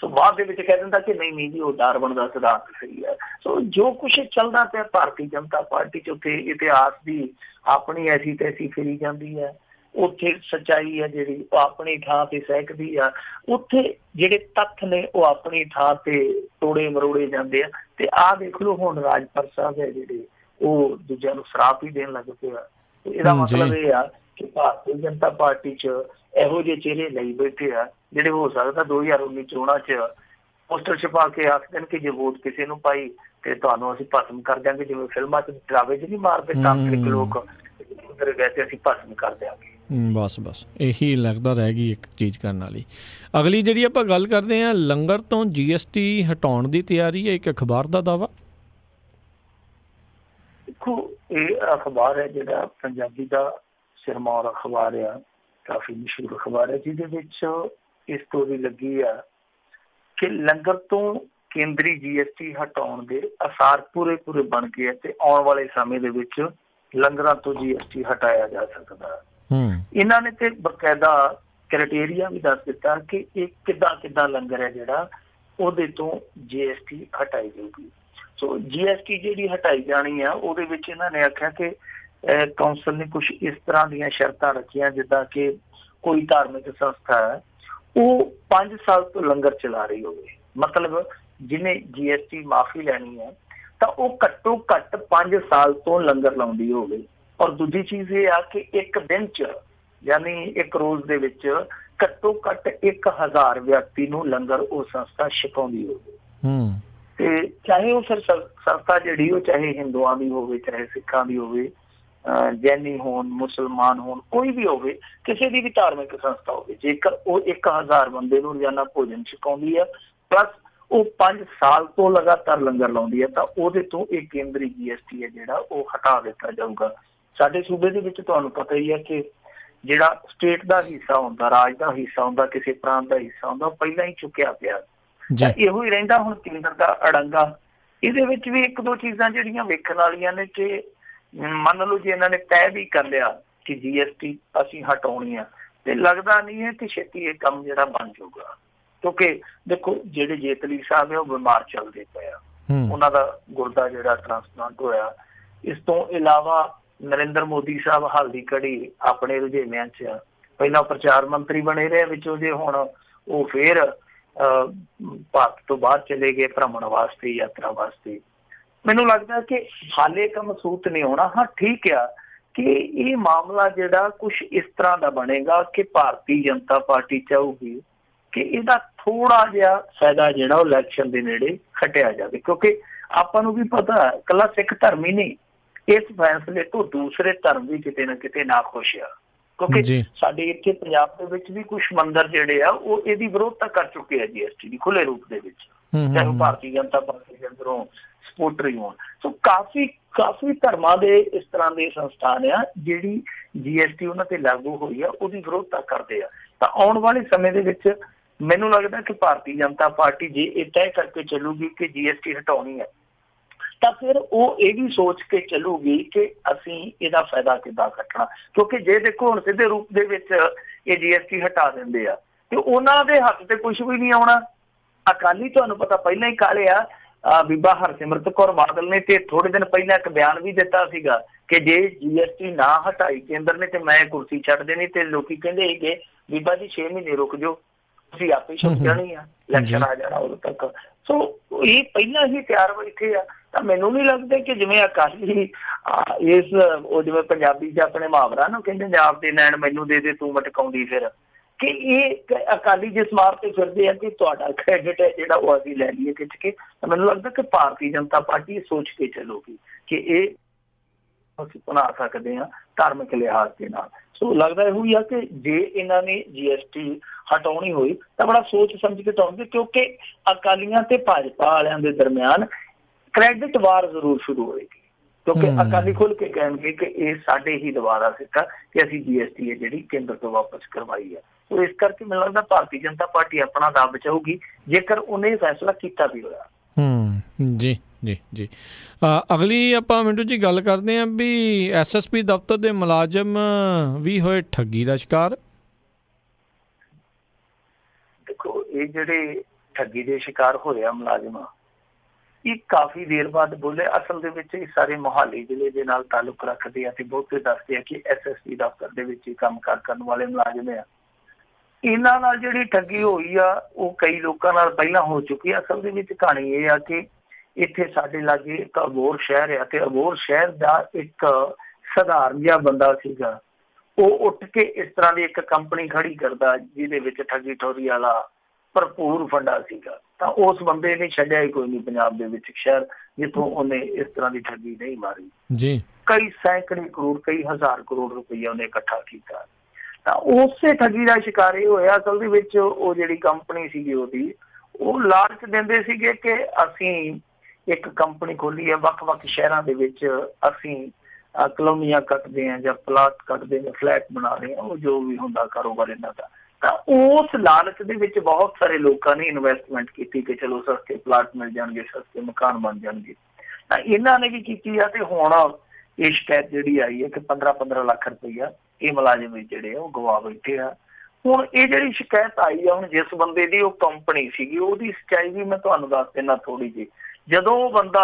ਸੋ ਬਾਅਦ ਦੇ ਵਿੱਚ ਕਹਿ ਦਿੰਦਾ ਕਿ ਨਹੀਂ ਜੀ ਉਹ ਡਾਰਵਨ ਦਾ ਸਿਧਾਂਤ ਸਹੀ ਹੈ। ਸੋ ਜੋ ਕੁਛ ਚੱਲਦਾ ਪਿਆ ਭਾਰਤੀ ਜਨਤਾ ਪਾਰਟੀ 'ਚ, ਉੱਥੇ ਇਤਿਹਾਸ ਦੀ ਆਪਣੀ ਐਸੀ ਤੈਸੀ ਫਿਰੀ ਜਾਂਦੀ ਹੈ। ਉੱਥੇ ਸੱਚਾਈ ਹੈ ਜਿਹੜੀ ਉਹ ਆਪਣੀ ਥਾਂ ਤੇ ਸਹਿਕਦੀ ਆ, ਉੱਥੇ ਜਿਹੜੇ ਤੱਥ ਨੇ ਉਹ ਆਪਣੀ ਥਾਂ ਤੇ ਤੋੜੇ ਮਰੋੜੇ ਜਾਂਦੇ ਆ। ਤੇ ਆਹ ਦੇਖ ਲਓ ਹੁਣ ਰਾਜਪਾਲ ਸਾਹਿਬ ਹੈ ਜਿਹੜੇ ਉਹ ਦੂਜਿਆਂ ਨੂੰ ਸ਼ਰਾਪ ਹੀ ਦੇਣ ਲੱਗ ਪਿਆ। ਇਹਦਾ ਮਤਲਬ ਇਹ ਆ ਕਿ ਭਾਰਤੀ ਜਨਤਾ ਪਾਰਟੀ 'ਚ ਇਹੋ ਜਿਹੇ ਚਿਹਰੇ ਲਈ ਬੈਠੇ ਆ ਜਿਹੜੇ ਹੋ ਸਕਦਾ 2019 ਚੋਣਾਂ 'ਚ ਪੋਸਟਰ ਛਪਾ ਕੇ ਆਖ ਦੇਣ ਕਿ ਜੇ ਵੋਟ ਕਿਸੇ ਨੂੰ ਪਾਈ ਤੇ ਤੁਹਾਨੂੰ ਅਸੀਂ ਭਸਮ ਕਰ ਦਿਆਂਗੇ, ਜਿਵੇਂ ਫਿਲਮਾਂ 'ਚ ਡਰਾਵੇ 'ਚ ਨਹੀਂ ਮਾਰਦੇ ਤਾਂਤਰਿਕ ਲੋਕ, ਉਧਰ ਵੈਸੇ ਅਸੀਂ ਭਸਮ ਕਰ ਦਿਆਂਗੇ। ਬਸ ਇਹੀ ਲੱਗਦਾ ਰਹਿ ਗਈ ਇੱਕ ਚੀਜ਼ ਕਰਨ ਵਾਲੀ। ਅਗਲੀ ਜਿਹੜੀ ਆਪਾਂ ਗੱਲ ਕਰਦੇ ਹਾਂ, ਲੰਗਰ ਤੋਂ GST ਹਟਾਉਣ ਦੀ ਤਿਆਰੀ ਹੈ, ਇੱਕ ਅਖਬਾਰ ਦਾ ਦਾਵਾ। ਦੇਖੋ ਇਹ ਅਖਬਾਰ ਹੈ ਜਿਹੜਾ ਪੰਜਾਬੀ ਦਾ ਸਿਰਮੌਰ ਅਖਬਾਰ ਆ, ਕਾਫੀ ਮਸ਼ਹੂਰ ਅਖਬਾਰ ਹੈ, ਜਿਹਦੇ ਵਿੱਚ ਇਹ ਸਟੋਰੀ ਲੱਗੀ ਆ ਕਿ ਲੰਗਰ ਤੋਂ ਕੇਂਦਰੀ GST ਹਟਾਉਣ ਦੇ ਅਸਾਰ ਪੂਰੇ ਬਣ ਗਏ ਤੇ ਆਉਣ ਵਾਲੇ ਸਮੇਂ ਦੇ ਵਿੱਚ ਲੰਗਰਾਂ ਤੋਂ GST ਹਟਾਇਆ ਜਾ ਸਕਦਾ। ਇਹਨਾਂ ਨੇ ਤੇ ਬਕਾਇਦਾ ਕ੍ਰਾਈਟੇਰੀਆ ਵੀ ਦੱਸ ਦਿੱਤਾ ਕਿ ਇਹ ਕਿੱਦਾਂ ਲੰਗਰ ਹੈ ਜਿਹੜਾ ਉਹਦੇ ਤੋਂ GST ਹਟਾਈ ਜਾਊਗੀ। ਸੋ GST ਜਿਹੜੀ ਹਟਾਈ ਜਾਣੀ ਆ ਉਹਦੇ ਵਿੱਚ ਇਹਨਾਂ ਨੇ ਆਖਿਆ ਕਿ ਕੌਂਸਲ ਨੇ ਕੁਛ ਇਸ ਤਰ੍ਹਾਂ ਦੀਆਂ ਸ਼ਰਤਾਂ ਰੱਖੀਆਂ, ਜਿੱਦਾਂ ਕਿ ਕੋਈ ਧਾਰਮਿਕ ਸੰਸਥਾ ਹੈ ਉਹ 5 ਸਾਲ ਤੋਂ ਲੰਗਰ ਚਲਾ ਰਹੀ ਹੋਵੇ, ਮਤਲਬ ਜਿਹਨੇ GST ਮਾਫੀ ਲੈਣੀ ਹੈ ਤਾਂ ਉਹ ਘੱਟੋ ਘੱਟ 5 ਸਾਲ ਤੋਂ ਲੰਗਰ ਲਾਉਂਦੀ ਹੋਵੇ। ਔਰ ਦੂਜੀ ਚੀਜ਼ ਇਹ ਆ ਕਿ ਇੱਕ ਦਿਨ 'ਚ ਯਾਨੀ ਇੱਕ ਰੋਜ਼ ਦੇ ਵਿੱਚ ਘੱਟੋ ਘੱਟ 1000 ਵਿਅਕਤੀ ਨੂੰ ਲੰਗਰ ਉਹ ਸੰਸਥਾ ਛਕਾਉਂਦੀ ਹੋਵੇ। ਤੇ ਚਾਹੇ ਉਹ ਫਿਰ ਸੰਸਥਾ ਜਿਹੜੀ ਉਹ ਚਾਹੇ ਹਿੰਦੂਆਂ ਦੀ ਹੋਵੇ, ਚਾਹੇ ਸਿੱਖਾਂ ਦੀ ਹੋਵੇ, ਜੈਨੀ ਹੋਣ, ਮੁਸਲਮਾਨ ਹੋਣ, ਕੋਈ ਵੀ ਹੋਵੇ, ਕਿਸੇ ਦੀ ਵੀ ਧਾਰਮਿਕ ਸੰਸਥਾ ਹੋਵੇ, ਜੇਕਰ ਉਹ 1000 ਬੰਦੇ ਨੂੰ ਰੋਜ਼ਾਨਾ ਭੋਜਨ ਛਕਾਉਂਦੀ ਹੈ ਪਲੱਸ ਉਹ 5 ਸਾਲ ਤੋਂ ਲਗਾਤਾਰ ਲੰਗਰ ਲਾਉਂਦੀ ਹੈ ਤਾਂ ਉਹਦੇ ਤੋਂ ਇਹ ਕੇਂਦਰੀ GST ਹੈ ਜਿਹੜਾ ਉਹ ਹਟਾ ਦਿੱਤਾ ਜਾਊਗਾ। ਸਾਡੇ ਸੂਬੇ ਦੇ ਵਿੱਚ ਤੁਹਾਨੂੰ ਪਤਾ ਹੀ ਹੈ ਕਿ ਜਿਹੜਾ ਸਟੇਟ ਦਾ ਹਿੱਸਾ ਹੁੰਦਾ, ਰਾਜ ਦਾ ਹਿੱਸਾ ਹੁੰਦਾ, ਕਿਸੇ ਪ੍ਰਾਂਤ ਦਾ ਹਿੱਸਾ ਹੁੰਦਾ, ਉਹ ਪਹਿਲਾਂ ਹੀ ਚੁੱਕਿਆ ਪਿਆ। ਇਹੋ ਹੀ ਰਹਿੰਦਾ ਹੁਣ ਕੇਂਦਰ ਦਾ ਅੜੰਗਾ। ਇਹਦੇ ਵਿੱਚ ਵੀ ਇੱਕ ਦੋ ਚੀਜ਼ਾਂ ਜਿਹੜੀਆਂ ਵੇਖਣ ਵਾਲੀਆਂ ਨੇ ਕਿ ਮੰਨ ਲਓ ਜੇ ਇਹਨਾਂ ਨੇ ਤੈਅ ਵੀ ਕਰ ਲਿਆ ਕਿ GST ਅਸੀਂ ਹਟਾਉਣੀ ਆ, ਤੇ ਲੱਗਦਾ ਨਹੀਂ ਹੈ ਕਿ ਛੇਤੀ ਇਹ ਕੰਮ ਜਿਹੜਾ ਬਣ ਜਾਊਗਾ, ਕਿਉਂਕਿ ਦੇਖੋ ਜਿਹੜੇ ਜੇਤਲੀ ਸਾਹਿਬ ਹੈ ਉਹ ਬਿਮਾਰ ਚੱਲਦੇ ਪਏ ਆ, ਉਹਨਾਂ ਦਾ ਗੁਰਦਾ ਜਿਹੜਾ ਟ੍ਰਾਂਸਪਲਾਂਟ ਹੋਇਆ। ਇਸ ਤੋਂ ਇਲਾਵਾ ਨਰਿੰਦਰ ਮੋਦੀ ਸਾਹਿਬ ਹਾਲ ਦੀ ਘੜੀ ਆਪਣੇ ਰੁਝੇਵਿਆਂ 'ਚ ਪਹਿਲਾਂ ਪ੍ਰਚਾਰ ਮੰਤਰੀ ਬਣੇ ਰਹੇ, ਵਿੱਚੋਂ ਜੇ ਹੁਣ ਉਹ ਫੇਰ ਭਾਰਤ ਤੋਂ ਬਾਹਰ ਚਲੇ ਗਏ ਭ੍ਰਮਣ ਵਾਸਤੇ, ਯਾਤਰਾ ਵਾਸਤੇ। ਮੈਨੂੰ ਲੱਗਦਾ ਕਿ ਹਾਲੇ ਕੰਮ ਸੂਤ ਨਹੀਂ ਹੋਣਾ। ਹਾਂ ਠੀਕ ਆ ਕਿ ਇਹ ਮਾਮਲਾ ਜਿਹੜਾ ਕੁਛ ਇਸ ਤਰ੍ਹਾਂ ਦਾ ਬਣੇਗਾ ਕਿ ਭਾਰਤੀ ਜਨਤਾ ਪਾਰਟੀ ਚਾਹੂਗੀ ਕਿ ਇਹਦਾ ਥੋੜਾ ਜਿਹਾ ਫਾਇਦਾ ਜਿਹੜਾ ਉਹ ਇਲੈਕਸ਼ਨ ਦੇ ਨੇੜੇ ਖਟਿਆ ਜਾਵੇ, ਕਿਉਂਕਿ ਆਪਾਂ ਨੂੰ ਵੀ ਪਤਾ ਇਕੱਲਾ ਸਿੱਖ ਧਰਮ ਹੀ ਨਹੀਂ, ਇਸ ਫੈਸਲੇ ਤੋਂ ਦੂਸਰੇ ਧਰਮ ਵੀ ਕਿਤੇ ਨਾ ਕਿਤੇ ਨਾ ਖੁਸ਼ ਆ, ਕਿਉਂਕਿ ਸਾਡੇ ਇੱਥੇ ਪੰਜਾਬ ਦੇ ਵਿੱਚ ਵੀ ਕੁਛ ਮੰਦਿਰ ਜਿਹੜੇ ਆ ਉਹ ਇਹਦੀ ਵਿਰੋਧਤਾ ਕਰ ਚੁੱਕੇ ਆ GST ਦੀ ਖੁੱਲੇ ਰੂਪ ਦੇ ਵਿੱਚ, ਚਾਹੇ ਉਹ ਭਾਰਤੀ ਜਨਤਾ ਪਾਰਟੀ ਦੇ ਅੰਦਰੋਂ ਸਪੋਰਟਰ ਹੀ ਹੋਣ। ਸੋ ਕਾਫੀ ਧਰਮਾਂ ਦੇ ਇਸ ਤਰ੍ਹਾਂ ਦੇ ਸੰਸਥਾਨ ਆ ਜਿਹੜੀ GST ਉਹਨਾਂ ਤੇ ਲਾਗੂ ਹੋਈ ਆ ਉਹਦੀ ਵਿਰੋਧਤਾ ਕਰਦੇ ਆ। ਤਾਂ ਆਉਣ ਵਾਲੇ ਸਮੇਂ ਦੇ ਵਿੱਚ ਮੈਨੂੰ ਲੱਗਦਾ ਕਿ ਭਾਰਤੀ ਜਨਤਾ ਪਾਰਟੀ ਜੇ ਇਹ ਤੈਅ ਕਰਕੇ ਚੱਲੂਗੀ ਕਿ GST ਹਟਾਉਣੀ ਹੈ ਤਾਂ ਫਿਰ ਉਹ ਇਹ ਵੀ ਸੋਚ ਕੇ ਚੱਲੂਗੀ ਕਿ ਅਸੀਂ ਇਹਦਾ ਫਾਇਦਾ ਕਿੱਦਾਂ ਕੱਟਣਾ, ਕਿਉਂਕਿ ਜੇ ਦੇਖੋ ਹੁਣ ਸਿੱਧੇ ਰੂਪ ਦੇ ਵਿੱਚ ਇਹ GST ਹਟਾ ਦਿੰਦੇ ਆ ਤੇ ਉਹਨਾਂ ਦੇ ਹੱਥ ਤੇ ਕੁਛ ਵੀ ਨਹੀਂ ਆਉਣਾ। ਅਕਾਲੀ ਤੁਹਾਨੂੰ ਪਤਾ ਪਹਿਲਾਂ ਹੀ ਕਾਲੇ ਆ, ਬੀਬਾ ਹਰਸਿਮਰਤ ਕੌਰ ਬਾਦਲ ਨੇ ਤੇ ਥੋੜੇ ਦਿਨ ਪਹਿਲਾਂ ਇੱਕ ਬਿਆਨ ਵੀ ਦਿੱਤਾ ਸੀਗਾ ਕਿ ਜੇ GST ਨਾ ਹਟਾਈ ਕੇਂਦਰ ਨੇ ਤੇ ਮੈਂ ਕੁਰਸੀ ਛੱਡ ਦੇਣੀ, ਤੇ ਲੋਕੀ ਕਹਿੰਦੇ ਸੀਗੇ ਬੀਬਾ ਜੀ 6 ਮਹੀਨੇ ਰੁਕ ਜਾਓ, ਤੁਸੀਂ ਆਪੇ ਛੁੱਟ ਜਾਣੀ ਆ, ਇਲੈਕਸ਼ਨ ਆ ਜਾਣਾ ਉਦੋਂ ਤੱਕ। ਸੋ ਇਹ ਪਹਿਲਾਂ ਹੀ ਤਿਆਰ ਬੈਠੇ ਆ। ਤਾਂ ਮੈਨੂੰ ਨਹੀਂ ਲੱਗਦਾ ਕਿ ਜਿਵੇਂ ਅਕਾਲੀ ਇਸ ਉਹ ਜਿਵੇਂ ਪੰਜਾਬੀ 'ਚ ਆਪਣੇ ਮੁਹਾਵਰਾ ਨੂੰ ਕਹਿੰਦੇ ਨੇ, ਆਪਦੇ ਨੈਣ ਮੈਨੂੰ ਦੇ ਦੇ ਤੂੰ ਮਟਕਾਉਂਦੀ ਫਿਰ, ਕਿ ਇਹ ਅਕਾਲੀ ਜਿਸ ਮਾਰ ਤੇ ਫਿਰਦੇ ਆ ਕਿ ਤੁਹਾਡਾ ਕ੍ਰੈਡਿਟ ਹੈ ਜਿਹੜਾ ਉਹ ਅਸੀਂ ਲੈ ਲਈਏ ਖਿੱਚ ਕੇ। ਤਾਂ ਮੈਨੂੰ ਲੱਗਦਾ ਕਿ ਭਾਰਤੀ ਜਨਤਾ ਪਾਰਟੀ ਸੋਚ ਕੇ ਚੱਲੂਗੀ ਕਿ ਇਹ ਅਸੀਂ ਬਣਾ ਸਕਦੇ ਹਾਂ ਧਾਰਮਿਕ ਲਿਹਾਜ਼ ਦੇ ਨਾਲ। ਸੋ ਲੱਗਦਾ ਇਹੋ ਹੀ ਆ ਕਿ ਜੇ ਇਹਨਾਂ ਨੇ GST ਹਟਾਉਣੀ ਹੋਈ ਤਾਂ ਬੜਾ ਸੋਚ ਸਮਝ ਕੇ ਹਟਾਉਣਗੇ, ਕਿਉਂਕਿ ਅਕਾਲੀਆਂ ਤੇ ਭਾਜਪਾ ਵਾਲਿਆਂ ਦੇ ਦਰਮਿਆਨ ਕ੍ਰੈਡਿਟ ਵਾਰ ਜ਼ਰੂਰ ਸ਼ੁਰੂ ਹੋਏਗੀ, ਕਿਉਂਕਿ ਅਕਾਲੀ ਖੁੱਲ ਕੇ ਕਹਿਣਗੇ ਕਿ ਇਹ ਸਾਡੇ ਹੀ ਦੁਬਾਰਾ ਸਿੱਟਾ ਕਿ ਅਸੀਂ GST ਹੈ ਜਿਹੜੀ ਕੇਂਦਰ ਤੋਂ ਵਾਪਸ ਕਰਵਾਈ ਹੈ। ਸੋ ਇਸ ਕਰਕੇ ਮੈਨੂੰ ਲੱਗਦਾ ਭਾਰਤੀ ਜਨਤਾ ਪਾਰਟੀ ਆਪਣਾ ਦਾਅ ਬਚਾਊਗੀ ਜੇਕਰ ਉਹਨੇ ਫੈਸਲਾ ਕੀਤਾ ਵੀ ਹੋਇਆ। ਜੀ ਜੀ ਜੀ। ਅਗਲੀ ਆਪਾਂ ਮਿੰਟੂ ਜੀ ਗੱਲ ਕਰਦੇ ਹਾਂ ਵੀ SSP ਦਫ਼ਤਰ ਦੇ ਮੁਲਾਜ਼ਮ ਵੀ ਹੋਏ ਠੱਗੀ ਦਾ ਸ਼ਿਕਾਰ। ਦੇਖੋ, ਇਹ ਜਿਹੜੇ ਠੱਗੀ ਦੇ ਸ਼ਿਕਾਰ ਹੋਏ ਆ ਮੁਲਾਜ਼ਮ, ਇਹ ਕਾਫੀ ਦੇਰ ਬਾਅਦ ਬੋਲੇ। ਅਸਲ ਦੇ ਵਿੱਚ ਇਹ ਸਾਰੇ ਮੋਹਾਲੀ ਜ਼ਿਲ੍ਹੇ ਦੇ ਨਾਲ ਤਾਲੁਕ ਰੱਖਦੇ ਆ ਤੇ ਬਹੁਤੇ ਦੱਸਦੇ ਆ ਕਿ SSP ਦਫ਼ਤਰ ਦੇ ਵਿੱਚ ਹੀ ਕੰਮਕਾਰ ਕਰਨ ਵਾਲੇ ਮੁਲਾਜ਼ਮ ਆ। ਇਹਨਾਂ ਨਾਲ ਜਿਹੜੀ ਠੱਗੀ ਹੋਈ ਆ ਉਹ ਕਈ ਲੋਕਾਂ ਨਾਲ ਪਹਿਲਾਂ ਹੋ ਚੁੱਕੀ ਆ। ਅਸਲ ਦੇ ਵਿੱਚ ਕਹਾਣੀ ਇਹ ਆ ਕਿ ਇੱਥੇ ਸਾਡੇ ਲਾਗੇ ਇੱਕ ਅਬੋਹਰ ਸ਼ਹਿਰ ਆ ਤੇ ਅਬੋਹਰ ਸ਼ਹਿਰ ਦਾ ਇੱਕ ਸਧਾਰਨ ਜਿਹਾ ਬੰਦਾ ਸੀਗਾ, ਉਹ ਉੱਠ ਕੇ ਇਸ ਤਰ੍ਹਾਂ ਦੀ ਇੱਕ ਕੰਪਨੀ ਖੜੀ ਕਰਦਾ ਜਿਹਦੇ ਵਿੱਚ ਠੱਗੀ ਠੋਰੀ ਵਾਲਾ ਭਰਪੂਰ ਫੰਡਾ ਸੀਗਾ। ਤਾਂ ਉਸ ਬੰਦੇ ਨੇ ਛੱਡਿਆ ਹੀ ਕੋਈ ਨਹੀਂ ਪੰਜਾਬ ਦੇ ਵਿੱਚ ਸ਼ਹਿਰ ਜਿੱਥੋਂ ਉਹਨੇ ਇਸ ਤਰ੍ਹਾਂ ਦੀ ਠੱਗੀ ਨਹੀਂ ਮਾਰੀ ਜੀ। ਕਈ ਸੈਂਕੜੇ ਕਰੋੜ, ਕਈ ਹਜ਼ਾਰ ਕਰੋੜ ਰੁਪਈਆ ਉਹਨੇ ਇਕੱਠਾ ਕੀਤਾ। ਤਾਂ ਉਸੇ ਠੱਗੀ ਦਾ ਸ਼ਿਕਾਰ ਇਹ ਹੋਇਆ। ਅਸਲ ਦੇ ਵਿੱਚ ਉਹ ਜਿਹੜੀ ਕੰਪਨੀ ਸੀਗੀ ਉਹਦੀ, ਉਹ ਲਾਲਚ ਦਿੰਦੇ ਸੀਗੇ ਕਿ ਅਸੀਂ ਇੱਕ ਕੰਪਨੀ ਖੋਲੀ ਹੈ, ਵੱਖ-ਵੱਖ ਸ਼ਹਿਰਾਂ ਦੇ ਵਿੱਚ ਅਸੀਂ ਕਲੋਨੀਆਂ ਕੱਟਦੇ ਹਾਂ ਜਾਂ ਪਲਾਟ ਕੱਟਦੇ ਹਾਂ, ਫਲੈਟ ਬਣਾ ਰਹੇ ਹਾਂ, ਉਹ ਜੋ ਵੀ ਹੁੰਦਾ ਕਾਰੋਬਾਰ ਇਹਨਾਂ ਦਾ। ਤਾਂ ਉਸ ਲਾਲਚ ਦੇ ਵਿੱਚ ਬਹੁਤ ਸਾਰੇ ਲੋਕਾਂ ਨੇ ਇਨਵੈਸਟਮੈਂਟ ਕੀਤੀ ਕਿ ਚਲੋ ਸਸਤੇ ਪਲਾਟ ਮਿਲ ਜਾਣਗੇ, ਸਸਤੇ ਮਕਾਨ ਬਣ ਜਾਣਗੇ। ਤਾਂ ਇਹਨਾਂ ਨੇ ਵੀ ਕੀਤੀ ਆ ਤੇ ਹੁਣ ਇਹ ਸ਼ਿਕਾਇਤ ਜਿਹੜੀ ਆਈ ਹੈ ਕਿ 15-15 ਲੱਖ ਰੁਪਈਆ ਇਹ ਮੁਲਾਜ਼ਮ ਜਿਹੜੇ ਆ ਉਹ ਗਵਾ ਬੈਠੇ ਆ। ਹੁਣ ਇਹ ਜਿਹੜੀ ਸ਼ਿਕਾਇਤ ਆਈ ਆ, ਹੁਣ ਜਿਸ ਬੰਦੇ ਦੀ ਉਹ ਕੰਪਨੀ ਸੀਗੀ ਉਹਦੀ ਸੱਚਾਈ ਵੀ ਮੈਂ ਤੁਹਾਨੂੰ ਦੱਸ ਦਿੰਦਾ ਥੋੜ੍ਹੀ ਜਿਹੀ। ਜਦੋਂ ਉਹ ਬੰਦਾ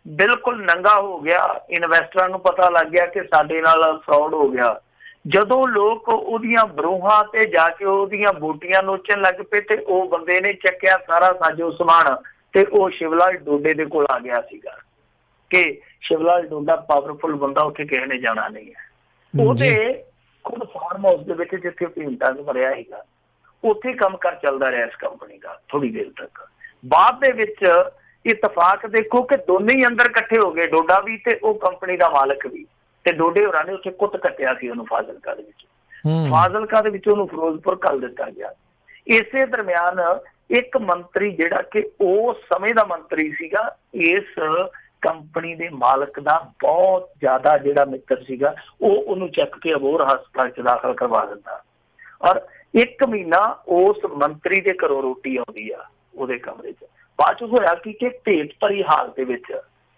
ਬਿਲਕੁਲ ਨੰਗਾ ਹੋ ਗਿਆ, ਇਨਵੈਸਟਰਾਂ ਨੂੰ ਪਤਾ ਲੱਗ ਗਿਆ ਕਿ ਸਾਡੇ ਨਾਲ ਫਰਾਡ ਹੋ ਗਿਆ, ਜਦੋਂ ਲੋਕ ਉਹਦੀਆਂ ਬਰੂਹਾਂ ਤੇ ਜਾ ਕੇ ਉਹਦੀਆਂ ਬੂਟੀਆਂ ਨੋਚਣ ਲੱਗ ਪਏ ਤੇ ਉਹ ਬੰਦੇ ਨੇ ਚੱਕਿਆ ਸਾਰਾ ਸਾਜੋ ਸਮਾਨ ਤੇ ਉਹ ਸ਼ਿਵਲਾਲ ਡੋਡੇ ਦੇ ਕੋਲ ਆ ਗਿਆ ਸੀਗਾ ਕਿ ਸ਼ਿਵਲਾਲ ਡੋਡਾ ਪਾਵਰਫੁਲ ਬੰਦਾ, ਉੱਥੇ ਕਿਸੇ ਨੇ ਜਾਣਾ ਨਹੀਂ ਹੈ। ਉਹਦੇ ਖੁਦ ਫਾਰਮ ਹਾਊਸ ਦੇ ਵਿੱਚ ਜਿੱਥੇ ਭੀਮਟਾਂ ਮਰਿਆ ਸੀਗਾ ਉੱਥੇ ਕੰਮ ਕਾਰ ਚੱਲਦਾ ਰਿਹਾ ਇਸ ਕੰਪਨੀ ਦਾ ਥੋੜੀ ਦੇਰ ਤੱਕ। ਬਾਅਦ ਦੇ ਵਿੱਚ ਇਤਫਾਕ ਦੇਖੋ ਕਿ ਦੋਨੇ ਹੀ ਅੰਦਰ ਇਕੱਠੇ ਹੋ ਗਏ, ਡੋਡਾ ਵੀ ਤੇ ਉਹ ਕੰਪਨੀ ਦਾ ਮਾਲਕ ਵੀ। ਤੇ ਡੋਡੇ ਹੋਰਾਂ ਨੇ ਉੱਥੇ ਕੁੱਟ ਕੱਟਿਆ ਸੀ ਉਹਨੂੰ ਫਾਜ਼ਿਲਕਾ ਦੇ ਵਿੱਚ। ਫਾਜ਼ਿਲਕਾ ਦੇ ਵਿੱਚ ਉਹਨੂੰ ਫਿਰੋਜ਼ਪੁਰ ਘੱਲ ਦਿੱਤਾ ਗਿਆ। ਇਸੇ ਦਰਮਿਆਨ ਇੱਕ ਮੰਤਰੀ ਜਿਹੜਾ ਕਿ ਉਸ ਸਮੇਂ ਦਾ ਮੰਤਰੀ ਸੀਗਾ, ਇਸ ਕੰਪਨੀ ਦੇ ਮਾਲਕ ਦਾ ਬਹੁਤ ਜ਼ਿਆਦਾ ਜਿਹੜਾ ਮਿੱਤਰ ਸੀਗਾ, ਉਹ ਉਹਨੂੰ ਚੱਕ ਕੇ ਅਬੋਹਰ ਹਸਪਤਾਲ 'ਚ ਦਾਖਲ ਕਰਵਾ ਦਿੰਦਾ। ਔਰ 1 ਮਹੀਨਾ ਉਸ ਮੰਤਰੀ ਦੇ ਘਰੋਂ ਰੋਟੀ ਆਉਂਦੀ ਆ ਉਹਦੇ ਕਮਰੇ 'ਚ। ਬਾਅਦ 'ਚ ਹੋਇਆ ਕਿ ਭੇਤ ਭਰੀ ਹਾਲਤ ਦੇ ਵਿੱਚ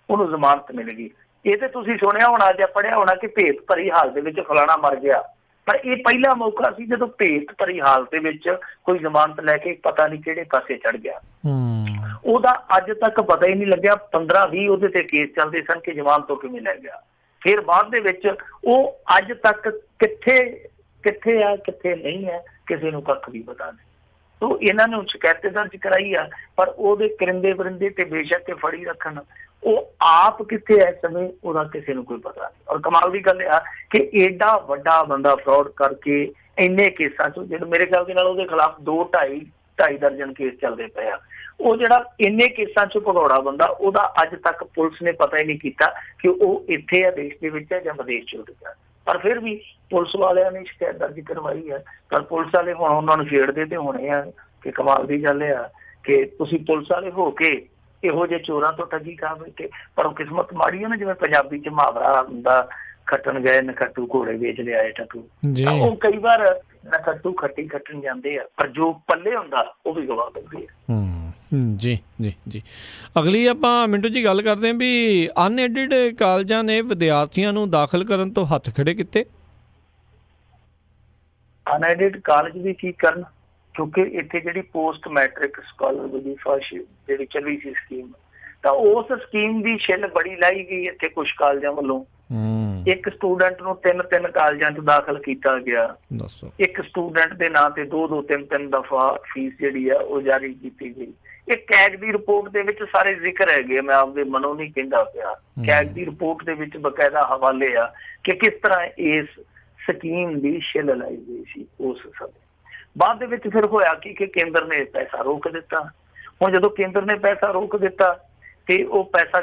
ਉਹਨੂੰ ਜ਼ਮਾਨਤ ਮਿਲ ਗਈ। ਇਹ ਤੇ ਤੁਸੀਂ ਸੁਣਿਆ ਹੋਣਾ ਜਾਂ ਪੜ੍ਹਿਆ ਹੋਣਾ ਕਿ ਭੇਤ ਭਰੀ ਹਾਲਤ ਦੇ ਵਿੱਚ ਫਲਾਣਾ ਮਰ ਗਿਆ, ਪਰ ਇਹ ਪਹਿਲਾ ਮੌਕਾ ਸੀ ਜਦੋਂ ਭੇਤ ਭਰੀ ਹਾਲਤ ਦੇ ਵਿੱਚ ਕੋਈ ਜ਼ਮਾਨਤ ਲੈ ਕੇ ਪਤਾ ਨਹੀਂ ਕਿਹੜੇ ਪਾਸੇ ਚੜ ਗਿਆ। ਉਹਦਾ ਅੱਜ ਤੱਕ ਪਤਾ ਹੀ ਨਹੀਂ ਲੱਗਿਆ। 15-20 ਉਹਦੇ ਤੇ ਕੇਸ ਚੱਲਦੇ ਸਨ ਕਿ ਜ਼ਮਾਨਤ ਤੋਂ ਕਿਵੇਂ ਲੈ ਗਿਆ। ਫਿਰ ਬਾਅਦ ਦੇ ਵਿੱਚ ਉਹ ਅੱਜ ਤੱਕ ਕਿੱਥੇ ਆ ਕਿੱਥੇ ਨਹੀਂ ਹੈ ਕਿਸੇ ਨੂੰ ਕੱਖ ਵੀ ਪਤਾ ਨਹੀਂ। ਸੋ ਇਹਨਾਂ ਨੂੰ ਸ਼ਿਕਾਇਤ ਦਰਜ ਕਰਾਈ ਆ, ਪਰ ਉਹਦੇ ਕਰਿੰਦੇ ਵਰਿੰਦੇ ਤੇ ਬੇਸ਼ੱਕ ਤੇ ਫੜੀ ਰੱਖਣ, ਉਹ ਆਪ ਕਿੱਥੇ ਐ ਸਮੇਂ ਉਹਦਾ ਕਿਸੇ ਨੂੰ ਕੋਈ ਪਤਾ ਨਹੀਂ। ਔਰ ਕਮਾਲ ਦੀ ਗੱਲ ਆ ਕਿ ਏਡਾ ਵੱਡਾ ਬੰਦਾ ਫਰਾਡ ਕਰਕੇ ਇੰਨੇ ਕੇਸਾਂ 'ਚ, ਜਿਹੜੇ ਮੇਰੇ ਖਿਆਲ ਦੇ ਨਾਲ ਉਹਦੇ ਖਿਲਾਫ 2-2.5 ਦਰਜਨ ਕੇਸ ਚੱਲਦੇ ਪਏ ਆ, ਉਹ ਜਿਹੜਾ ਇੰਨੇ ਕੇਸਾਂ 'ਚ ਭਗੌੜਾ ਬੰਦਾ, ਉਹਦਾ ਅੱਜ ਤੱਕ ਪੁਲਿਸ ਨੇ ਪਤਾ ਹੀ ਨਹੀਂ ਕੀਤਾ ਕਿ ਉਹ ਇੱਥੇ ਆ, ਦੇਸ਼ ਦੇ ਵਿੱਚ ਹੈ ਜਾਂ ਵਿਦੇਸ਼ 'ਚ ਉੱਡ ਗਿਆ। ਪਰ ਫਿਰ ਵੀ ਪੁਲਿਸ ਵਾਲਿਆਂ ਨੇ ਸ਼ਿਕਾਇਤ ਦਰਜ ਕਰਵਾਈ ਹੈ। ਪਰ ਪੁਲਿਸ ਵਾਲੇ ਹੁਣ ਉਹਨਾਂ ਨੂੰ ਛੇੜਦੇ ਤੇ ਹੋਣੇ ਆ ਕਿ ਕਮਾਲ ਦੀ ਗੱਲ ਆ ਕਿ ਤੁਸੀਂ ਪੁਲਿਸ ਵਾਲੇ ਹੋ ਕੇ ਇਹੋ ਜਿਹੇ ਚੋਰਾਂ ਤੋਂ ਠੱਗੀ ਖਾ ਬੈਠੇ। ਪਰ ਉਹ ਕਿਸਮਤ ਮਾੜੀ ਹੈ ਨਾ, ਜਿਵੇਂ ਪੰਜਾਬੀ 'ਚ ਮੁਹਾਵਰਾ ਹੁੰਦਾ, ਖੱਟਣ ਗਏ ਨਖੱਟੂ ਘੋੜੇ ਵੇਚ ਲਿਆਏ ਠੱਟੂ। ਉਹ ਕਈ ਵਾਰ ਨਖੱਟੂ ਖੱਟੀ ਖੱਟਣ ਜਾਂਦੇ ਆ, ਪਰ ਜੋ ਪੱਲੇ ਹੁੰਦਾ ਉਹ ਵੀ ਗਵਾ ਦਿੰਦੇ ਆ। ਜੀ ਜੀ ਜੀ। ਅਗਲੀ ਆਪਾਂ ਮਿੰਟੂ ਜੀ ਗੱਲ ਕਰਦੇ ਹਾਂ ਵੀ ਅਨਐਡਿਡ ਕਾਲਜਾਂ ਨੇ ਵਿਦਿਆਰਥੀਆਂ ਨੂੰ ਦਾਖਲ ਕਰਨ ਤੋਂ ਹੱਥ ਖੜੇ ਕੀਤੇ। ਅਨਐਡਿਡ ਕਾਲਜ ਵੀ ਕੀ ਕਰਨ, ਕਿਉਂਕਿ ਇੱਥੇ ਜਿਹੜੀ ਪੋਸਟ ਮੈਟ੍ਰਿਕ ਸਕਾਲਰ ਵਜ਼ੀਫਾ ਜਿਹੜੀ ਚੱਲੀ ਸੀ ਸਕੀਮ, ਤਾਂ ਉਸ ਸਕੀਮ ਦੀ ਛਿੱਲ ਬੜੀ ਲਾਈ ਗਈ ਇੱਥੇ ਕੁਛ ਕਾਲਜਾਂ ਵੱਲੋਂ। ਇੱਕ ਸਟੂਡੈਂਟ ਨੂੰ 3 ਕਾਲਜਾਂ 'ਚ ਦਾਖਲ ਕੀਤਾ ਗਿਆ। ਦੱਸੋ, ਇੱਕ ਸਟੂਡੈਂਟ ਦੇ ਨਾਂ ਤੇ 2 3 ਦਫਾ ਫੀਸ ਜਿਹੜੀ ਆ ਉਹ ਜਾਰੀ ਕੀਤੀ ਗਈ। ਇਹ ਕੈਗ ਦੀ ਰਿਪੋਰਟ ਦੇ ਵਿੱਚ ਸਾਰੇ ਜ਼ਿਕਰ ਹੈਗੇ, ਮੈਂ ਆਪਦੇ ਮਨੋਂ ਨਹੀਂ ਕਹਿੰਦਾ ਪਿਆ। ਕੈਗ ਦੀ ਰਿਪੋਰਟ ਦੇ ਵਿੱਚ ਬਕਾਇਦਾ ਹਵਾਲੇ ਆ ਕਿ ਕਿਸ ਤਰ੍ਹਾਂ ਇਸ ਸਕੀਮ ਦੀ ਛਿੱਲ ਲਾਈ ਗਈ ਸੀ ਉਸ ਸਮੇਂ। ਬਾਅਦ ਦੇ ਵਿੱਚ ਫਿਰ ਹੋਇਆ ਕਿ ਕੇਂਦਰ ਨੇ ਪੈਸਾ ਰੋਕ ਦਿੱਤਾ। ਹੁਣ ਜਦੋਂ ਕੇਂਦਰ ਨੇ ਪੈਸਾ ਰੋਕ ਦਿੱਤਾ ਤੇ ਉਹ ਪੈਸਾ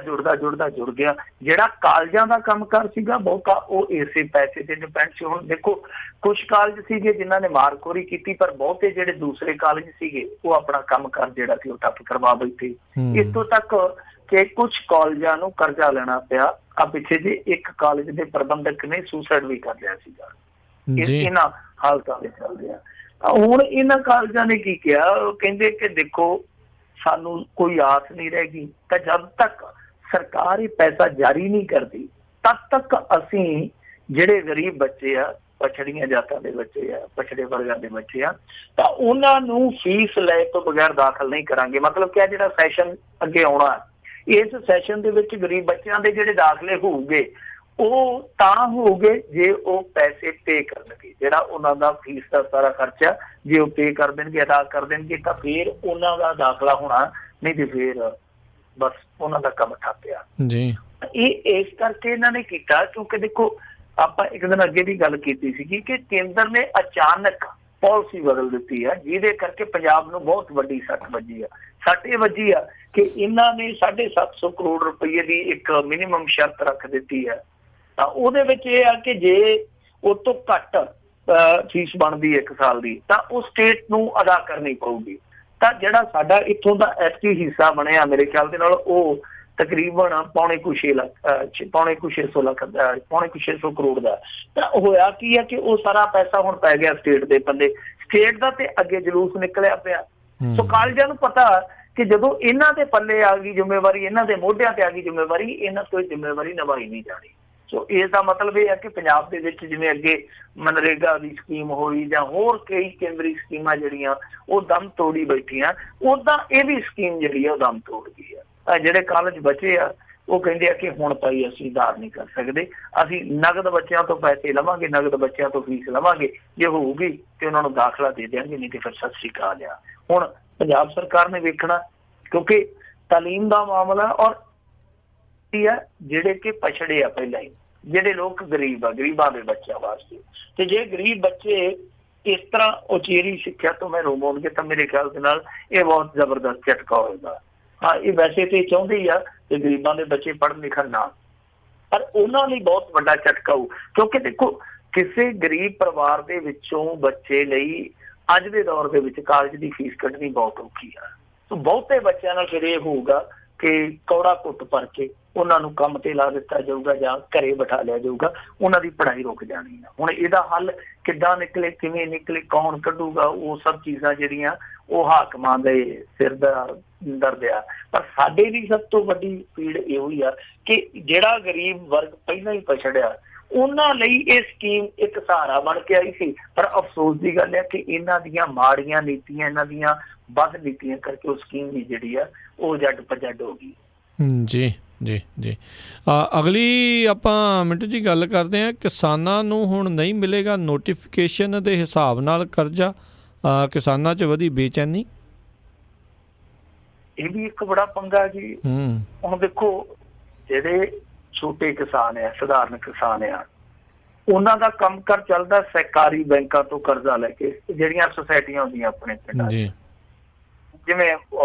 ਜੁੜ ਗਿਆ। ਜਿਹੜਾ ਕਾਲਜਾਂ ਦਾ ਕੰਮਕਾਰ ਸੀਗਾ ਬਹੁਤਾ ਉਹ ਇਸੇ ਪੈਸੇ ਤੇ ਡਿਪੈਂਡ ਸੀ। ਹੁਣ ਦੇਖੋ, ਕੁਛ ਕਾਲਜ ਸੀਗੇ ਜਿਨ੍ਹਾਂ ਨੇ ਮਾਰਖੋਰੀ ਕੀਤੀ, ਪਰ ਬਹੁਤੇ ਜਿਹੜੇ ਦੂਸਰੇ ਕਾਲਜ ਸੀਗੇ ਉਹ ਆਪਣਾ ਕੰਮਕਾਰ ਜਿਹੜਾ ਸੀ ਉਹ ਠੱਪ ਕਰਵਾ ਬੈਠੇ। ਇੱਥੋਂ ਤੱਕ ਕਿ ਕੁਛ ਕਾਲਜਾਂ ਨੂੰ ਕਰਜ਼ਾ ਲੈਣਾ ਪਿਆ। ਆ ਪਿੱਛੇ ਜੇ ਇੱਕ ਕਾਲਜ ਦੇ ਪ੍ਰਬੰਧਕ ਨੇ ਸੁਸਾਈਡ ਵੀ ਕਰ ਲਿਆ ਸੀਗਾ। ਇਹਨਾਂ ਹਾਲਤਾਂ ਦੇ ਚੱਲਦੇ ਆ। ਹੁਣ ਇਹਨਾਂ ਕਾਲਜਾਂ ਨੇ ਕੀ ਕਿਹਾ, ਉਹ ਕਹਿੰਦੇ ਕਿ ਦੇਖੋ ਸਾਨੂੰ ਕੋਈ ਆਸ ਨਹੀਂ ਰਹੇਗੀ, ਤਾਂ ਜਦ ਤੱਕ ਸਰਕਾਰ ਇਹ ਪੈਸਾ ਜਾਰੀ ਨਹੀਂ ਕਰਦੀ ਤਦ ਤੱਕ ਅਸੀਂ ਜਿਹੜੇ ਗਰੀਬ ਬੱਚੇ ਆ, ਪਛੜੀਆਂ ਜਾਤਾਂ ਦੇ ਬੱਚੇ ਆ, ਪਛੜੇ ਵਰਗਾਂ ਦੇ ਬੱਚੇ ਆ, ਤਾਂ ਉਹਨਾਂ ਨੂੰ ਫੀਸ ਲੈ ਤੋਂ ਬਗੈਰ ਦਾਖਲ ਨਹੀਂ ਕਰਾਂਗੇ। ਮਤਲਬ ਕਿ ਜਿਹੜਾ ਸੈਸ਼ਨ ਅੱਗੇ ਆਉਣਾ, ਇਸ ਸੈਸ਼ਨ ਦੇ ਵਿੱਚ ਗਰੀਬ ਬੱਚਿਆਂ ਦੇ ਜਿਹੜੇ ਦਾਖਲੇ ਹੋਊਗੇ ਉਹ ਤਾਂ ਹੋਊਗੇ ਜੇ ਉਹ ਪੈਸੇ ਪੇ ਕਰਨਗੇ। ਜਿਹੜਾ ਉਹਨਾਂ ਦਾ ਫੀਸ ਦਾ ਸਾਰਾ ਖਰਚਾ ਜੇ ਉਹ ਪੇ ਕਰ ਦੇਣਗੇ, ਅਦਾ ਕਰ ਦੇਣਗੇ, ਤਾਂ ਫਿਰ ਉਹਨਾਂ ਦਾ ਦਾਖਲਾ ਹੋਣਾ, ਨਹੀਂ ਤੇ ਫਿਰ ਬਸ ਉਹਨਾਂ ਦਾ ਕੰਮ ਠੱਪਿਆ ਜੀ। ਇਹ ਇਸ ਕਰਕੇ ਇਹਨਾਂ ਨੇ ਕੀਤਾ ਕਿਉਂਕਿ ਦੇਖੋ, ਆਪਾਂ ਇੱਕ ਦਿਨ ਅੱਗੇ ਵੀ ਗੱਲ ਕੀਤੀ ਸੀਗੀ ਕਿ ਕੇਂਦਰ ਨੇ ਅਚਾਨਕ ਪਾਲਿਸੀ ਬਦਲ ਦਿੱਤੀ ਹੈ, ਜਿਹਦੇ ਕਰਕੇ ਪੰਜਾਬ ਨੂੰ ਬਹੁਤ ਵੱਡੀ ਸੱਟ ਵੱਜੀ ਆ। ਸੱਟ ਇਹ ਵੱਜੀ ਆ ਕਿ ਇਹਨਾਂ ਨੇ 750 ਕਰੋੜ ਰੁਪਏ ਦੀ ਇੱਕ ਮਿਨੀਮਮ ਸ਼ਰਤ ਰੱਖ ਦਿੱਤੀ ਹੈ। ਤਾਂ ਉਹਦੇ ਵਿੱਚ ਇਹ ਆ ਕਿ ਜੇ ਉਹ ਤੋਂ ਘੱਟ ਫੀਸ ਬਣਦੀ ਹੈ 1 ਸਾਲ ਦੀ, ਤਾਂ ਉਹ ਸਟੇਟ ਨੂੰ ਅਦਾ ਕਰਨੀ ਪਊਗੀ। ਤਾਂ ਜਿਹੜਾ ਸਾਡਾ ਇੱਥੋਂ ਦਾ ਐਸਟੀ ਹਿੱਸਾ ਬਣਿਆ ਮੇਰੇ ਖਿਆਲ ਦੇ ਨਾਲ ਉਹ ਤਕਰੀਬਨ ਪੌਣੇ ਕੁ 600 ਕਰੋੜ ਦਾ। ਤਾਂ ਹੋਇਆ ਕੀ ਹੈ ਕਿ ਉਹ ਸਾਰਾ ਪੈਸਾ ਹੁਣ ਪੈ ਗਿਆ ਸਟੇਟ ਦੇ ਪੱਲੇ। ਸਟੇਟ ਦਾ ਤੇ ਅੱਗੇ ਜਲੂਸ ਨਿਕਲਿਆ ਪਿਆ। ਸੋ ਕਾਲਜਾਂ ਨੂੰ ਪਤਾ ਕਿ ਜਦੋਂ ਇਹਨਾਂ ਦੇ ਪੱਲੇ ਆ ਗਈ ਜ਼ਿੰਮੇਵਾਰੀ, ਇਹਨਾਂ ਦੇ ਮੋਢਿਆਂ ਤੇ ਆ ਗਈ ਜ਼ਿੰਮੇਵਾਰੀ, ਇਹਨਾਂ ਤੋਂ ਜ਼ਿੰਮੇਵਾਰੀ ਨਿਭਾਈ ਨਹੀਂ ਜਾਣੀ। ਸੋ ਇਸ ਦਾ ਮਤਲਬ ਇਹ ਹੈ ਕਿ ਪੰਜਾਬ ਦੇ ਵਿੱਚ ਜਿਵੇਂ ਅੱਗੇ ਮਨਰੇਗਾ ਦੀ ਸਕੀਮ ਹੋਈ ਜਾਂ ਹੋਰ ਕਈ ਕੇਂਦਰੀ ਸਕੀਮਾਂ ਜਿਹੜੀਆਂ ਉਹ ਦਮ ਤੋੜੀ ਬੈਠੀਆਂ, ਉਦਾਂ ਇਹ ਵੀ ਸਕੀਮ ਜਿਹੜੀ ਆ ਉਹ ਦਮ ਤੋੜ ਗਈ ਆ। ਜਿਹੜੇ ਕਾਲਜ ਬਚੇ ਆ ਉਹ ਕਹਿੰਦੇ ਆ ਕਿ ਹੁਣ ਭਾਈ ਅਸੀਂ ਉਧਾਰ ਨਹੀਂ ਕਰ ਸਕਦੇ, ਅਸੀਂ ਨਗਦ ਬੱਚਿਆਂ ਤੋਂ ਪੈਸੇ ਲਵਾਂਗੇ, ਨਗਦ ਬੱਚਿਆਂ ਤੋਂ ਫੀਸ ਲਵਾਂਗੇ, ਜੇ ਹੋਊਗੀ ਤੇ ਉਹਨਾਂ ਨੂੰ ਦਾਖਲਾ ਦੇ ਦਿਆਂਗੇ, ਨਹੀਂ ਤੇ ਫਿਰ ਸਤਿ ਸ੍ਰੀ ਅਕਾਲ ਆ। ਹੁਣ ਪੰਜਾਬ ਸਰਕਾਰ ਨੇ ਵੇਖਣਾ, ਕਿਉਂਕਿ ਤਾਲੀਮ ਦਾ ਮਾਮਲਾ ਔਰ ਜਿਹੜੇ ਕਿ ਪਛੜੇ ਆ, ਪਹਿਲਾਂ ਹੀ ਜਿਹੜੇ ਲੋਕ ਗਰੀਬ ਆ, ਗਰੀਬਾਂ ਦੇ ਬੱਚਿਆਂ ਵਾਸਤੇ, ਤੇ ਜੇ ਗਰੀਬ ਬੱਚੇ ਇਸ ਤਰ੍ਹਾਂ ਉਚੇਰੀ ਸਿੱਖਿਆ ਤੋਂ ਮਹਿਰੂਮ ਹੋਣਗੇ ਤਾਂ ਮੇਰੇ ਖਿਆਲ ਦੇ ਨਾਲ ਇਹ ਬਹੁਤ ਜ਼ਬਰਦਸਤ ਝਟਕਾ ਹੋਏਗਾ। ਹਾਂ, ਇਹ ਵੈਸੇ ਤੇ ਚਾਹੁੰਦੇ ਹੀ ਆ ਕਿ ਗਰੀਬਾਂ ਦੇ ਬੱਚੇ ਪੜ੍ਹਨ ਲਿਖਣ ਨਾ, ਪਰ ਉਹਨਾਂ ਲਈ ਬਹੁਤ ਵੱਡਾ ਝਟਕਾ ਹੋਊ। ਕਿਉਂਕਿ ਦੇਖੋ, ਕਿਸੇ ਗਰੀਬ ਪਰਿਵਾਰ ਦੇ ਵਿੱਚੋਂ ਬੱਚੇ ਲਈ ਅੱਜ ਦੇ ਦੌਰ ਦੇ ਵਿੱਚ ਕਾਲਜ ਦੀ ਫੀਸ ਕੱਢਣੀ ਬਹੁਤ ਔਖੀ ਆ। ਸੋ ਬਹੁਤੇ ਬੱਚਿਆਂ ਨਾਲ ਫਿਰ ਇਹ ਹੋਊਗਾ ਕਿ ਕੌੜਾ ਕੁੱਟ ਭਰ ਕੇ ਉਹਨਾਂ ਨੂੰ ਕੰਮ ਤੇ ਲਾ ਦਿੱਤਾ ਜਾਊਗਾ ਜਾਂ ਘਰੇ ਬਿਠਾ ਲਿਆ ਜਾਊਗਾ, ਉਹਨਾਂ ਦੀ ਪੜ੍ਹਾਈ ਰੁਕ ਜਾਣੀ ਆ। ਹੁਣ ਇਹਦਾ ਹੱਲ ਕਿੱਦਾਂ ਨਿਕਲੇ, ਕਿਵੇਂ ਨਿਕਲੇ, ਕੌਣ ਕੱਢੂਗਾ, ਉਹ ਸਭ ਚੀਜ਼ਾਂ ਜਿਹੜੀਆਂ ਉਹ ਹਾਕਮਾਂ ਦੇ ਸਿਰ ਦਾ ਦਰਦ ਆ। ਪਰ ਸਾਡੇ ਲਈ ਸਭ ਤੋਂ ਵੱਡੀ ਪੀੜ ਇਹੋ ਹੀ ਆ ਕਿ ਜਿਹੜਾ ਗਰੀਬ ਵਰਗ ਪਹਿਲਾਂ ਹੀ ਪਛੜਿਆ, ਉਹਨਾਂ ਲਈ ਇਹ ਸਕੀਮ ਇੱਕ ਸਹਾਰਾ ਬਣ ਕੇ ਆਈ ਸੀ। ਪਰ ਅਫਸੋਸ ਦੀ ਗੱਲ ਹੈ ਕਿ ਇਹਨਾਂ ਦੀਆਂ ਮਾੜੀਆਂ ਨੀਤੀਆਂ, ਇਹਨਾਂ ਦੀਆਂ ਵੱਧ ਨੀਤੀਆਂ ਕਰਕੇ ਉਹ ਸਕੀਮ ਵੀ ਜਿਹੜੀ ਆ ਉਹ ਜੱਡ ਪਜੱਡ ਹੋ ਗਈ। ਜੀ ਜੀ ਜੀ। ਅਗਲੀ ਆਪਾਂ ਮਿੰਟੂ ਜੀ ਗੱਲ ਕਰਦੇ ਹਾਂ, ਕਿਸਾਨਾਂ ਨੂੰ ਹੁਣ ਨਹੀਂ ਮਿਲੇਗਾ ਨੋਟੀਫਿਕੇਸ਼ਨ ਦੇ ਹਿਸਾਬ ਨਾਲ ਕਰਜ਼ਾ, ਕਿਸਾਨਾਂ 'ਚ ਵਧੀ ਬੇਚੈਨੀ। ਇਹ ਵੀ ਇੱਕ ਬੜਾ ਪੰਗਾ ਜੀ। ਹੁਣ ਦੇਖੋ, ਜਿਹੜੇ ਛੋਟੇ ਕਿਸਾਨ ਆ, ਸਧਾਰਨ ਕਿਸਾਨ ਆ, ਉਹਨਾਂ ਦਾ ਕੰਮ ਕਾਰ ਚੱਲਦਾ ਸਹਿਕਾਰੀ ਬੈਂਕਾਂ ਤੋਂ ਕਰਜ਼ਾ ਲੈ ਕੇ, ਜਿਹੜੀਆਂ ਸੁਸਾਇਟੀਆਂ ਹੁੰਦੀਆਂ ਆਪਣੇ ਪਿੰਡਾਂ, ਜਿਵੇਂ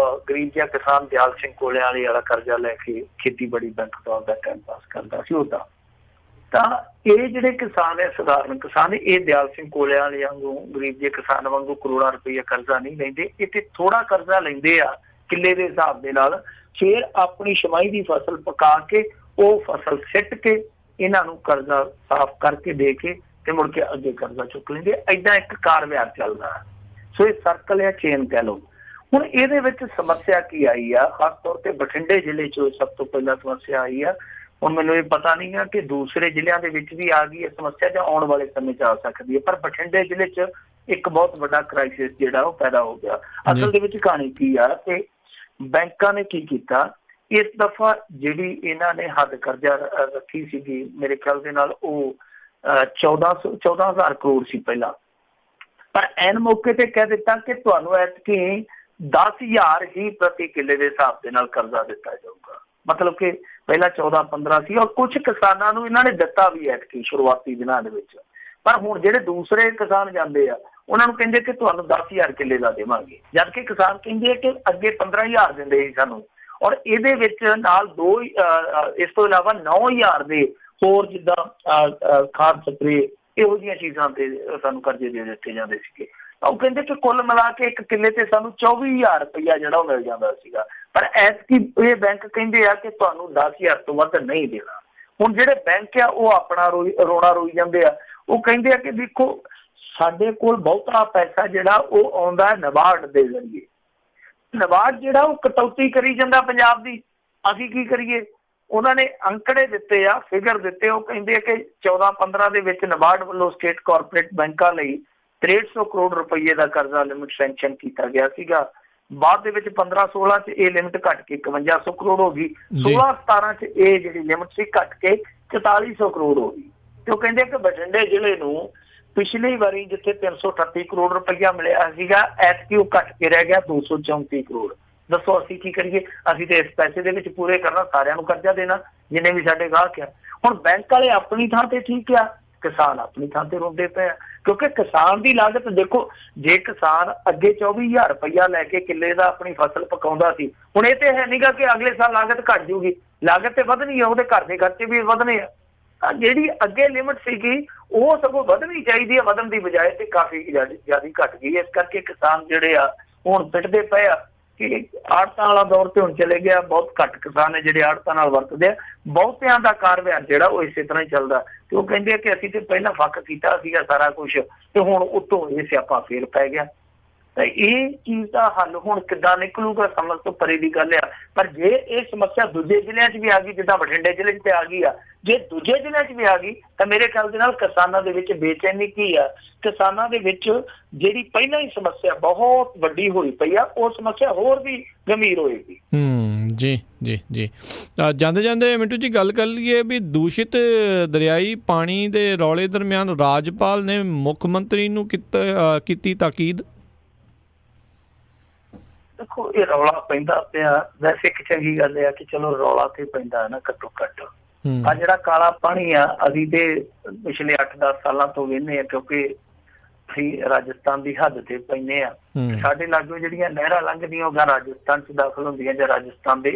ਗਰੀਬ ਜਿਹਾ ਕਿਸਾਨ ਦਿਆਲ ਸਿੰਘ ਕੋਲਿਆਂ ਵਾਲਾ ਕਰਜ਼ਾ ਲੈ ਕੇ ਖੇਤੀਬਾੜੀ ਬੈਂਕ ਤੋਂ ਆਪਦਾ ਟਾਈਮ ਪਾਸ ਕਰਦਾ ਸੀ ਉਹਦਾ। ਤਾਂ ਇਹ ਜਿਹੜੇ ਕਿਸਾਨ ਹੈ, ਸਧਾਰਨ ਕਿਸਾਨ, ਇਹ ਦਿਆਲ ਸਿੰਘ ਕੋਲਿਆਂ ਵਾਲੇ ਵਾਂਗੂ ਗਰੀਬ ਜਿਹੇ ਕਿਸਾਨ ਵਾਂਗੂ ਕਰੋੜਾਂ ਰੁਪਈਆ ਕਰਜ਼ਾ ਨਹੀਂ ਲੈਂਦੇ। ਇਹ ਤੇ ਥੋੜਾ ਕਰਜ਼ਾ ਲੈਂਦੇ ਆ ਕਿੱਲੇ ਦੇ ਹਿਸਾਬ ਦੇ ਨਾਲ, ਫਿਰ ਆਪਣੀ ਛਮਾਈ ਦੀ ਫਸਲ ਪਕਾ ਕੇ ਉਹ ਫਸਲ ਸਿੱਟ ਕੇ ਇਹਨਾਂ ਨੂੰ ਕਰਜ਼ਾ ਸਾਫ਼ ਕਰਕੇ ਦੇ ਕੇ ਤੇ ਮੁੜ ਕੇ ਅੱਗੇ ਕਰਜ਼ਾ ਚੁੱਕ ਲੈਂਦੇ। ਏਦਾਂ ਇੱਕ ਕਾਰ ਵਿਹਾਰ ਚੱਲਦਾ। ਸੋ ਇਹ ਸਰਕਲ ਹੈ, ਚੇਨ ਕਹਿ ਲਓ। ਹੁਣ ਇਹਦੇ ਵਿੱਚ ਸਮੱਸਿਆ ਕੀ ਆਈ ਆ, ਖਾਸ ਤੌਰ ਤੇ ਬਠਿੰਡੇ ਜ਼ਿਲ੍ਹੇ 'ਚ ਸਭ ਤੋਂ ਪਹਿਲਾਂ ਸਮੱਸਿਆ ਆਈ ਆ। ਹੁਣ ਮੈਨੂੰ ਇਹ ਪਤਾ ਨਹੀਂ ਆ ਕਿ ਦੂਸਰੇ ਜ਼ਿਲ੍ਹਿਆਂ ਦੇ ਵਿੱਚ ਵੀ ਆ ਗਈ ਇਹ ਸਮੱਸਿਆ ਜਾਂ ਆਉਣ ਵਾਲੇ ਸਮੇਂ 'ਚ ਆ ਸਕਦੀ ਹੈ, ਪਰ ਬਠਿੰਡੇ ਜ਼ਿਲ੍ਹੇ 'ਚ ਇੱਕ ਬਹੁਤ ਵੱਡਾ ਕ੍ਰਾਈਸਿਸ ਜਿਹੜਾ ਉਹ ਪੈਦਾ ਹੋ ਗਿਆ। ਅਸਲ ਦੇ ਵਿੱਚ ਕਹਾਣੀ ਕੀ ਆ ਕਿ ਬੈਂਕਾਂ ਨੇ ਕੀ ਕੀਤਾ इस दफा जी इन्होंने हद कर्जा रखी सी मेरे ख्याल के नाल 14,000 करोड़ सी पहला, पर एन मौके ते कह दिता कि तुहानू ऐतकी 10,000 ही प्रति किले के हिसाब के नाल कर्जा दिता जाऊगा। मतलब कि पहला 14-15 सी और कुछ किसानों को इन्होंने दिता भी ऐतकी शुरुआती दिनों के विच, पर हुण जिहड़े दूसरे किसान जाते हैं उन्होंने कहते कि तुहानू 10,000 किले का देवांगे, जबकि किसान कहते कि अगे 15,000 दिंदे सी सानू और इहदे विच नाल इस तो इलावा 9,000 दे होर जिद्दां खाद स्प्रे इहो जिहियां चीज़ां ते सानू कर्जे दे दित्ते जांदे सीगे। ਉਹ ਕਹਿੰਦੇ कि कुल मिला के एक किले ते सानू 24,000 रुपया ਜਿਹੜਾ ਉਹ ਮਿਲ ਜਾਂਦਾ ਸੀਗਾ, पर ਐਤਕੀ ਇਹ ਬੈਂਕ ਕਹਿੰਦੇ ਆ कि ਤੁਹਾਨੂੰ 10,000 ਤੋਂ ਵੱਧ ਨਹੀਂ ਦੇਣਾ। ਹੁਣ ਜਿਹੜੇ ਬੈਂਕ ਆ ਉਹ ਆਪਣਾ ਰੋਣਾ ਰੋਈ ਜਾਂਦੇ ਆ, ਉਹ ਕਹਿੰਦੇ ਆ कि ਦੇਖੋ ਸਾਡੇ ਕੋਲ ਬਹੁਤਾ ਪੈਸਾ ਜਿਹੜਾ ਉਹ ਆਉਂਦਾ ਹੈ ਨਬਾਰਡ ਦੇ ਜ਼ਰੀਏ, ਨਬਾਰਡ ਜਿਹੜਾ ਉਹ ਕਟੌਤੀ ਕਰੀ ਜਾਂਦਾ ਪੰਜਾਬ ਦੀ, ਅਸੀਂ ਕੀ ਕਰੀਏ। ਉਹਨਾਂ ਨੇ ਅੰਕੜੇ ਦਿੱਤੇ ਆ, ਫਿਗਰ ਦਿੱਤੇ, ਉਹ ਕਹਿੰਦੇ ਆ कि 14-15 ਦੇ ਵਿੱਚ ਨਬਾਰਡ ਵੱਲੋਂ ਸਟੇਟ ਕਾਰਪੋਰੇਟ ਬੈਂਕਾਂ ਲਈ 6300 करोड़ रुपये का कर्जा लिमिट सैंक्शन किया गया सीगा। बाद दे विच 15-16 च ये लिमिट घट के 5100 करोड़ हो गई, 16-17 च ये जिहड़ी लिमिट सी घट के 4400 करोड़ हो गई। तो कहते कि बठिंडे जिले नूं पिछली बारी जिथे 338 करोड़ रुपया मिलिया सीगा, ऐतकी वो घट के रह गया 234 करोड़। दसो असीं की करिए, असीं ते इस पैसे दे विच पूरे करना, सारिआं नूं कर्जा देना जिन्ने भी साडे गाहक आ। हुण बैंक वाले अपनी थां ते ठीक आ, किसान अपनी थां ते रोंदे पे आ, क्योंकि किसान की लागत देखो, जे किसान अगे 24,000 रुपया लैके किले का अपनी फसल पकाउंदा सी, हुण इह ते है नहींगा कि अगले साल लागत घट जूगी, लागत ते वधनी है, उहदे घर दे खर्चे भी वधने आ। जिहड़ी अगे लिमिट सीगी वो सगों वधनी चाहिदी है, वधन दी बजाय ते काफी ज्यादा घट गई। इस करके किसान जिहड़े आ हुण पिटदे पए आ कि आड़तां वाला दौर ते हुण चले गया, बहुत घट किसान है जिहड़े आड़तां नाल वरतदे आ, बहुतिआं दा कारवार जिहड़ा वो इसे तरह ही चलदा। ते वो कहंदे कि असीं ते पहिलां फक कीता सीगा सारा कुछ, ते हुण उत्तों इह सियापा फेर पै गया। तो ये चीज़ का हल हुण किद्दां निकलूगा समझ तो परे की गल आ। पर जे ये समस्या दूजे जिले च भी आ गई, जिद्दां बठिंडे जिले च आ गई आ, जे दूजे जिले च भी आ गई तो मेरे ख्याल दे नाल किसानां दे विच बेचैनी की आ, किसानां दे विच जिहड़ी पहिलां ही समस्या बहुत वड्डी होई पई आ, वो समस्या होर भी गंभीर होएगी। जी जी जी ਜਾਂਦੇ ਜਾਂਦੇ ਮਿੰਟੂ ਜੀ ਗੱਲ ਕਰ ਲਈਏ ਵੀ ਦੂਸ਼ਿਤ ਦਰਿਆਈ ਪਾਣੀ ਦੇ ਰੌਲੇ ਦਰਮਿਆਨ ਰਾਜਪਾਲ ਨੇ ਮੁੱਖ ਮੰਤਰੀ ਨੂੰ ਕੀਤੀ ਤਾਕੀਦ। देखो ये रौला पैंदा पिया, वैसे एक चंगी गल है कि चलो रौला ते पैंदा ना घट्टो घट्ट आ जिहड़ा काला पानी आ अभी ते पिछले 8-10 सालों तो वेने आ, क्योंकि ਅਸੀਂ राजस्थान की हद से पैने आ, साडे लागों जिहड़ियां नहरां लंघदियां ओह राजस्थान च दाखल होंदियां जां राजस्थान दे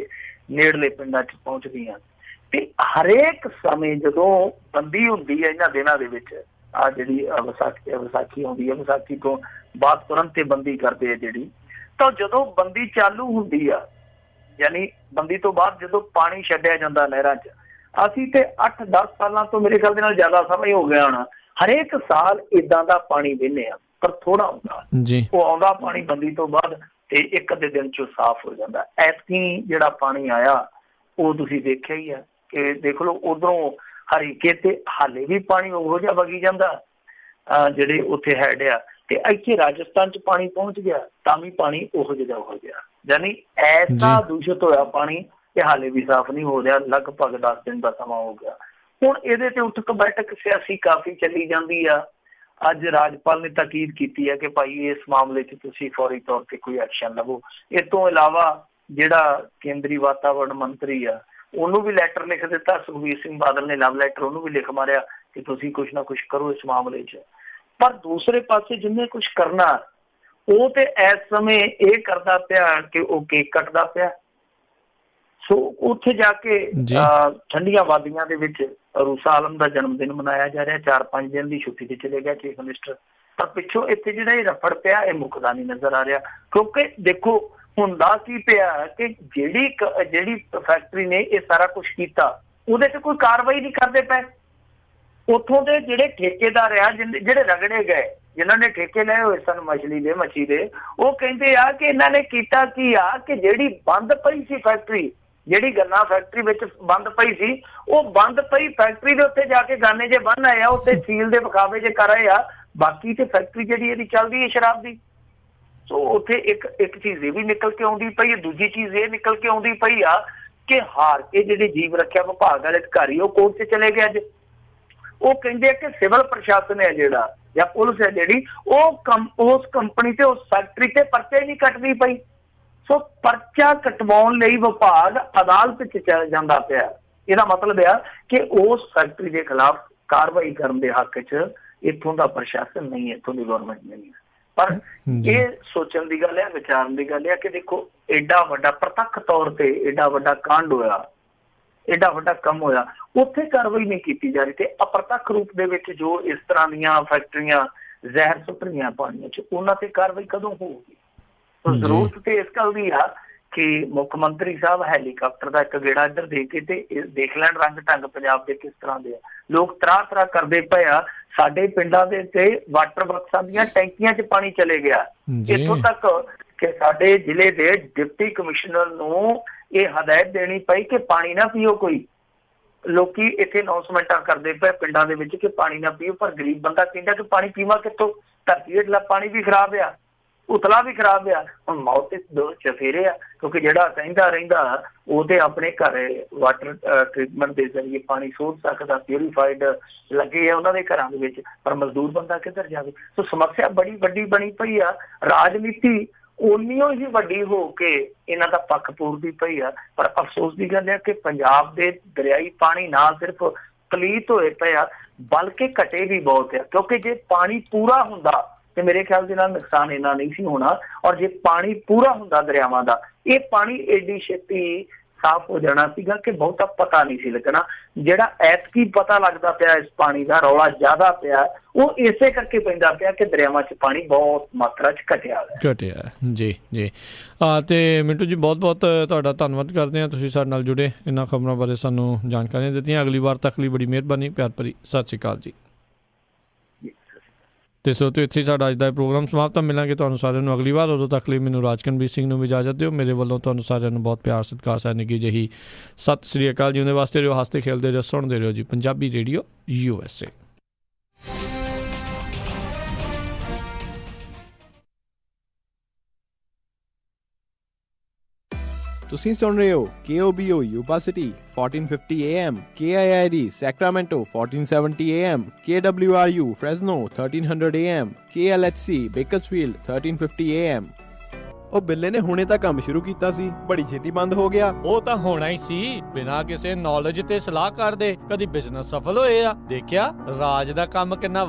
नेड़ले पिंडां च पहुंचदियां। ते हरेक समय जदों बंदी हुंदी है इन्हां दिनां दे विच आ जिहड़ी विसाखी आउंदी है, विसाखी तो बाद तुरंत ते बंदी करदे आ जिहड़ी, तो जदों बंदी चालू हुंदी आ यानी बंदी तो बाद जदों पानी छड्डिया जांदा नहरां च, असीं ते 8-10 सालां तो मेरे ख्याल दे नाल ज़्यादा समय हो गया होना, हरेक साल इदां दा पानी वेने आ, पर थोड़ा आउंदा जी, वो आउंदा पानी बंदी तो बाद ते एक अद्धे दिन चों साफ हो जांदा। ऐतकी जिहड़ा पानी आया वो तुसीं देखिआ ही आ कि देख लो उधरों हरीके ते हाले भी पानी उहो जिहा वगी जांदा जिहड़े उत्थे हैड आ, ते इत्थे राजस्थान च पानी पहुंच गया तां भी पानी उहो जिहा हो गया। यानी ऐसा दूषित होया पानी कि हाले भी साफ नहीं हो रहा, लगभग 10 दिन का समा हो गया। हुण इहदे ते उठक बैठक सियासी काफ़ी चली जाती है। अज राजपाल ने ताकीद की है कि भाई इस मामले च तुसीं फौरी तौर पर कोई एक्शन लवो। इस तो इलावा जिहड़ा केंद्रीय वातावरण मंत्री आ उन्होंने भी लैटर लिख दिता, सुखबीर सिंह बादल ने लव लैटर उन्होंने भी लिख मारिया कि तुसीं कुछ ना कुछ करो इस मामले च। पर दूसरे पासे जिन्हें कुछ करना वो तो इस समय ये करता पिया कि वो केक कटदा पिया। सो उत्थे जाके ठंडिया वादियां दे विच रूसा आलम का जन्मदिन मनाया जा रहा, 4-5 दिन की छुट्टी से चले गया चीफ मिनिस्टर, पर पिछों इत्थे जिहड़ा रफड़ पिया ये मुकदा नहीं नजर आ रहा। क्योंकि देखो हुंदा की पिया कि जिहड़ी फैक्ट्री ने ये सारा कुछ किया उहदे ते कोई कार्रवाई नहीं करते पे। उत्थों के जिहड़े ठेकेदार आ जिहड़े रगड़े गए, जिन्हों ने ठेके लए हुए सन मछी दे वो कहते आ कि इन्हों ने किया की आ कि जिहड़ी बंद पई सी फैक्ट्री, जिहड़ी गन्ना फैक्ट्री विच बंद पई सी, वो बंद पई फैक्ट्री दे उत्ते जाके गाने जे बन आए आ, उत्ते सील दे विखावे जे कर आए आ, बाकी ते फैक्ट्री जिहड़ी इहदी चलदी है शराब दी। सो उत्थे एक चीज़ ये भी निकल के आउंदी पई है, दूजी चीज़ ये निकल के आउंदी पई आ ਕਿ ਹਾਰ ਕੇ ਜਿਹੜੇ ਜੀਵ ਰੱਖਿਆ ਵਿਭਾਗ ਵਾਲੇ ਅਧਿਕਾਰੀ ਉਹ ਕੋਰਟ 'ਚ ਚਲੇ ਗਏ ਅੱਜ। ਉਹ ਕਹਿੰਦੇ ਆ ਕਿ ਸਿਵਲ ਪ੍ਰਸ਼ਾਸਨ ਹੈ ਜਿਹੜਾ ਜਾਂ ਪੁਲਿਸ ਹੈ ਜਿਹੜੀ ਉਸ ਕੰਪਨੀ ਤੇ ਉਸ ਫੈਕਟਰੀ ਤੇ ਪਰਚੇ ਨਹੀਂ ਕੱਟਦੀ ਪਈ। ਸੋ ਪਰਚਾ ਕਟਵਾਉਣ ਲਈ ਵਿਭਾਗ ਅਦਾਲਤ 'ਚ ਚੱਲ ਜਾਂਦਾ ਪਿਆ। ਇਹਦਾ ਮਤਲਬ ਆ ਕਿ ਉਸ ਫੈਕਟਰੀ ਦੇ ਖਿਲਾਫ ਕਾਰਵਾਈ ਕਰਨ ਦੇ ਹੱਕ 'ਚ ਇੱਥੋਂ ਦਾ ਪ੍ਰਸ਼ਾਸਨ ਨਹੀਂ ਹੈ, ਇੱਥੋਂ ਦੀ ਗਵਰਨਮੈਂਟ ਨਹੀਂ ਹੈ। ਪਰ ਇਹ ਸੋਚਣ ਦੀ ਗੱਲ ਹੈ, ਵਿਚਾਰਨ ਦੀ ਗੱਲ ਹੈ ਕਿ ਦੇਖੋ ਏਡਾ ਵੱਡਾ ਪ੍ਰਤੱਖ ਤੌਰ ਤੇ ਏਡਾ ਵੱਡਾ ਕਾਂਡ ਹੋਇਆ, ਏਡਾ ਵੱਡਾ ਕੰਮ ਹੋਇਆ, ਉੱਥੇ ਕਾਰਵਾਈ ਨਹੀਂ ਕੀਤੀ ਜਾ ਰਹੀ ਤੇ ਅਪ੍ਰਤੱਖ ਰੂਪ ਦੇ ਵਿੱਚ ਜੋ ਇਸ ਤਰ੍ਹਾਂ ਦੀਆਂ ਫੈਕਟਰੀਆਂ ਜ਼ਹਿਰ ਸੁੱਟ ਰਹੀਆਂ ਪਾਣੀਆਂ 'ਚ, ਉਹਨਾਂ ਤੇ ਕਾਰਵਾਈ ਕਦੋਂ ਹੋਊਗੀ? ਜ਼ਰੂਰਤ ਤੇ ਇਸ ਗੱਲ ਦੀ ਆ ਕਿ ਮੁੱਖ ਮੰਤਰੀ ਸਾਹਿਬ ਹੈਲੀਕਾਪਟਰ ਦਾ ਇੱਕ ਗੇੜਾ ਇੱਧਰ ਦੇ ਕੇ ਤੇ ਦੇਖ ਲੈਣ ਰੰਗ ਢੰਗ ਪੰਜਾਬ ਦੇ ਕਿਸ ਤਰ੍ਹਾਂ ਦੇ ਆ। ਲੋਕ ਤਰਾਹ ਕਰਦੇ ਪਏ ਆ। ਸਾਡੇ ਪਿੰਡਾਂ ਦੇ ਤੇ ਵਾਟਰ ਵਰਕਸਾਂ ਦੀਆਂ ਟੈਂਕੀਆਂ 'ਚ ਪਾਣੀ ਚਲੇ ਗਿਆ। ਇੱਥੋਂ ਤੱਕ ਕਿ ਸਾਡੇ ਜ਼ਿਲ੍ਹੇ ਦੇ ਡਿਪਟੀ ਕਮਿਸ਼ਨਰ ਨੂੰ ਇਹ ਹਦਾਇਤ ਦੇਣੀ ਪਈ ਕਿ ਪਾਣੀ ਨਾ ਪੀਓ। ਕੋਈ ਲੋਕੀ ਇੱਥੇ ਅਨਾਉਂਸਮੈਂਟਾਂ ਕਰਦੇ ਪਏ ਪਿੰਡਾਂ ਦੇ ਵਿੱਚ ਕਿ ਪਾਣੀ ਨਾ ਪੀਓ, ਪਰ ਗਰੀਬ ਬੰਦਾ ਕਹਿੰਦਾ ਕਿ ਪਾਣੀ ਪੀਵਾਂ ਕਿੱਥੋਂ? ਧਰਤੀ ਹੇਠਲਾ ਪਾਣੀ ਵੀ ਖਰਾਬ ਆ, ਉਤਲਾ ਵੀ ਖਰਾਬ ਆ। ਹੁਣ ਮੌਤ ਦੇ ਦੋ ਚਫੇਰੇ ਆ, ਕਿਉਂਕਿ ਜਿਹੜਾ ਕਹਿੰਦਾ ਰਹਿੰਦਾ ਉਹ ਤੇ ਆਪਣੇ ਘਰੇ ਵਾਟਰ ਟ੍ਰੀਟਮੈਂਟ ਦੇ ਜ਼ਰੀਏ ਪਾਣੀ ਸੋਧ ਸਕਦਾ, ਪਿਊਰੀਫਾਈਡ ਲੱਗੇ ਆ ਉਹਨਾਂ ਦੇ ਘਰਾਂ ਦੇ ਵਿੱਚ, ਪਰ ਮਜ਼ਦੂਰ ਬੰਦਾ ਕਿੱਧਰ ਜਾਵੇ? ਸੋ ਸਮੱਸਿਆ ਬੜੀ ਵੱਡੀ ਬਣੀ ਪਈ ਆ। ਰਾਜਨੀਤੀ ਉਨੀਓ ਹੀ ਵੱਡੀ ਹੋ ਕੇ ਇਹਨਾਂ ਦਾ ਪੱਖ ਪੂਰਦੀ ਪਈ ਆ। ਪਰ ਅਫਸੋਸ ਦੀ ਗੱਲ ਹੈ ਕਿ ਪੰਜਾਬ ਦੇ ਦਰਿਆਈ ਪਾਣੀ ਨਾ ਸਿਰਫ ਪਲੀਤ ਹੋਏ ਪਏ ਆ, ਬਲਕਿ ਘਟੇ ਵੀ ਬਹੁਤ ਆ। ਕਿਉਂਕਿ ਜੇ ਪਾਣੀ ਪੂਰਾ ਹੁੰਦਾ ਤੇ ਮੇਰੇ ਖਿਆਲ ਦੇ ਨਾਲ ਨੁਕਸਾਨ ਇੰਨਾ ਨਹੀਂ ਸੀ ਹੋਣਾ। ਔਰ ਜੇ ਪਾਣੀ ਪੂਰਾ ਹੁੰਦਾ ਦਰਿਆਵਾਂ ਦਾ, ਇਹ ਪਾਣੀ ਏਡੀ ਛੇਤੀ ਸਾਫ਼ ਹੋ ਜਾਣਾ ਸੀਗਾ ਕਿ ਬਹੁਤਾ ਪਤਾ ਨਹੀਂ ਸੀ ਲੱਗਣਾ। ਜਿਹੜਾ ਐਤਕੀ ਪਤਾ ਲੱਗਦਾ ਪਿਆ, ਇਸ ਪਾਣੀ ਦਾ ਰੌਲਾ ਜ਼ਿਆਦਾ ਪਿਆ, ਉਹ ਇਸੇ ਕਰਕੇ ਪੈਂਦਾ ਪਿਆ ਕਿ ਦਰਿਆਵਾਂ 'ਚ ਪਾਣੀ ਬਹੁਤ ਮਾਤਰਾ 'ਚ ਘਟਿਆ ਜੀ ਜੀ। ਤੇ ਮਿੰਟੂ ਜੀ ਬਹੁਤ ਬਹੁਤ ਤੁਹਾਡਾ ਧੰਨਵਾਦ ਕਰਦੇ ਹਾਂ, ਤੁਸੀਂ ਸਾਡੇ ਨਾਲ ਜੁੜੇ, ਇਹਨਾਂ ਖਬਰਾਂ ਬਾਰੇ ਸਾਨੂੰ ਜਾਣਕਾਰੀਆਂ ਦਿੱਤੀਆਂ। ਅਗਲੀ ਵਾਰ ਤੱਕ ਲਈ ਬੜੀ ਮਿਹਰਬਾਨੀ, ਪਿਆਰ ਭਰੀ ਸਤਿ ਸ਼੍ਰੀ ਅਕਾਲ ਜੀ। ਤੇ ਸੋ ਤੇ ਇੱਥੇ ਸਾਡਾ ਅੱਜ ਦਾ ਪ੍ਰੋਗਰਾਮ ਸਮਾਪਤ। ਮਿਲਾਂਗੇ ਤੁਹਾਨੂੰ ਸਾਰਿਆਂ ਨੂੰ ਅਗਲੀ ਵਾਰ। ਉਦੋਂ ਤੱਕ ਲਈ ਮੈਨੂੰ ਰਾਜਕਨਵੀਰ ਸਿੰਘ ਨੂੰ ਵੀ ਇਜਾਜ਼ਤ ਦਿਓ। ਮੇਰੇ ਵੱਲੋਂ ਤੁਹਾਨੂੰ ਸਾਰਿਆਂ ਨੂੰ ਬਹੁਤ ਪਿਆਰ ਸਤਿਕਾਰ ਸਹਿ ਨਿੱਘੀ ਜਿਹੀ ਸਤਿ ਸ਼੍ਰੀ ਅਕਾਲ ਜੀ। ਉਹਦੇ ਵਾਸਤੇ ਰਹੋ, ਹੱਸਦੇ ਖੇਲਦੇ ਰਹੋ, ਸੁਣਦੇ ਰਹੋ ਜੀ ਪੰਜਾਬੀ ਰੇਡੀਓ USA। ਤੁਸੀਂ ਸੁਣ ਰਹੇ ਹੋ KOBO Yuba city 1450 AM, KIID Sacramento 1470 AM, KWRU Fresno 1300 AM, KLHC Bakersfield 1350 AM। ਉਹ ਬਿੱਲੇ ਨੇ ਹੁਣੇ ਤਾਂ ਕੰਮ ਸ਼ੁਰੂ ਕੀਤਾ ਸੀ, ਬੜੀ ਛੇਤੀ ਬੰਦ ਹੋ ਗਿਆ। ਉਹ ਤਾਂ ਹੋਣਾ ਹੀ ਸੀ, ਬਿਨਾਂ ਕਿਸੇ ਨੌਲੇਜ ਤੇ ਸਲਾਹ ਕਰਦੇ ਕਦੀ ਬਿਜ਼ਨਸ ਸਫਲ ਹੋਏ ਆ? ਦੇਖਿਆ ਰਾਜ ਦਾ ਕੰਮ ਕਿੰਨਾ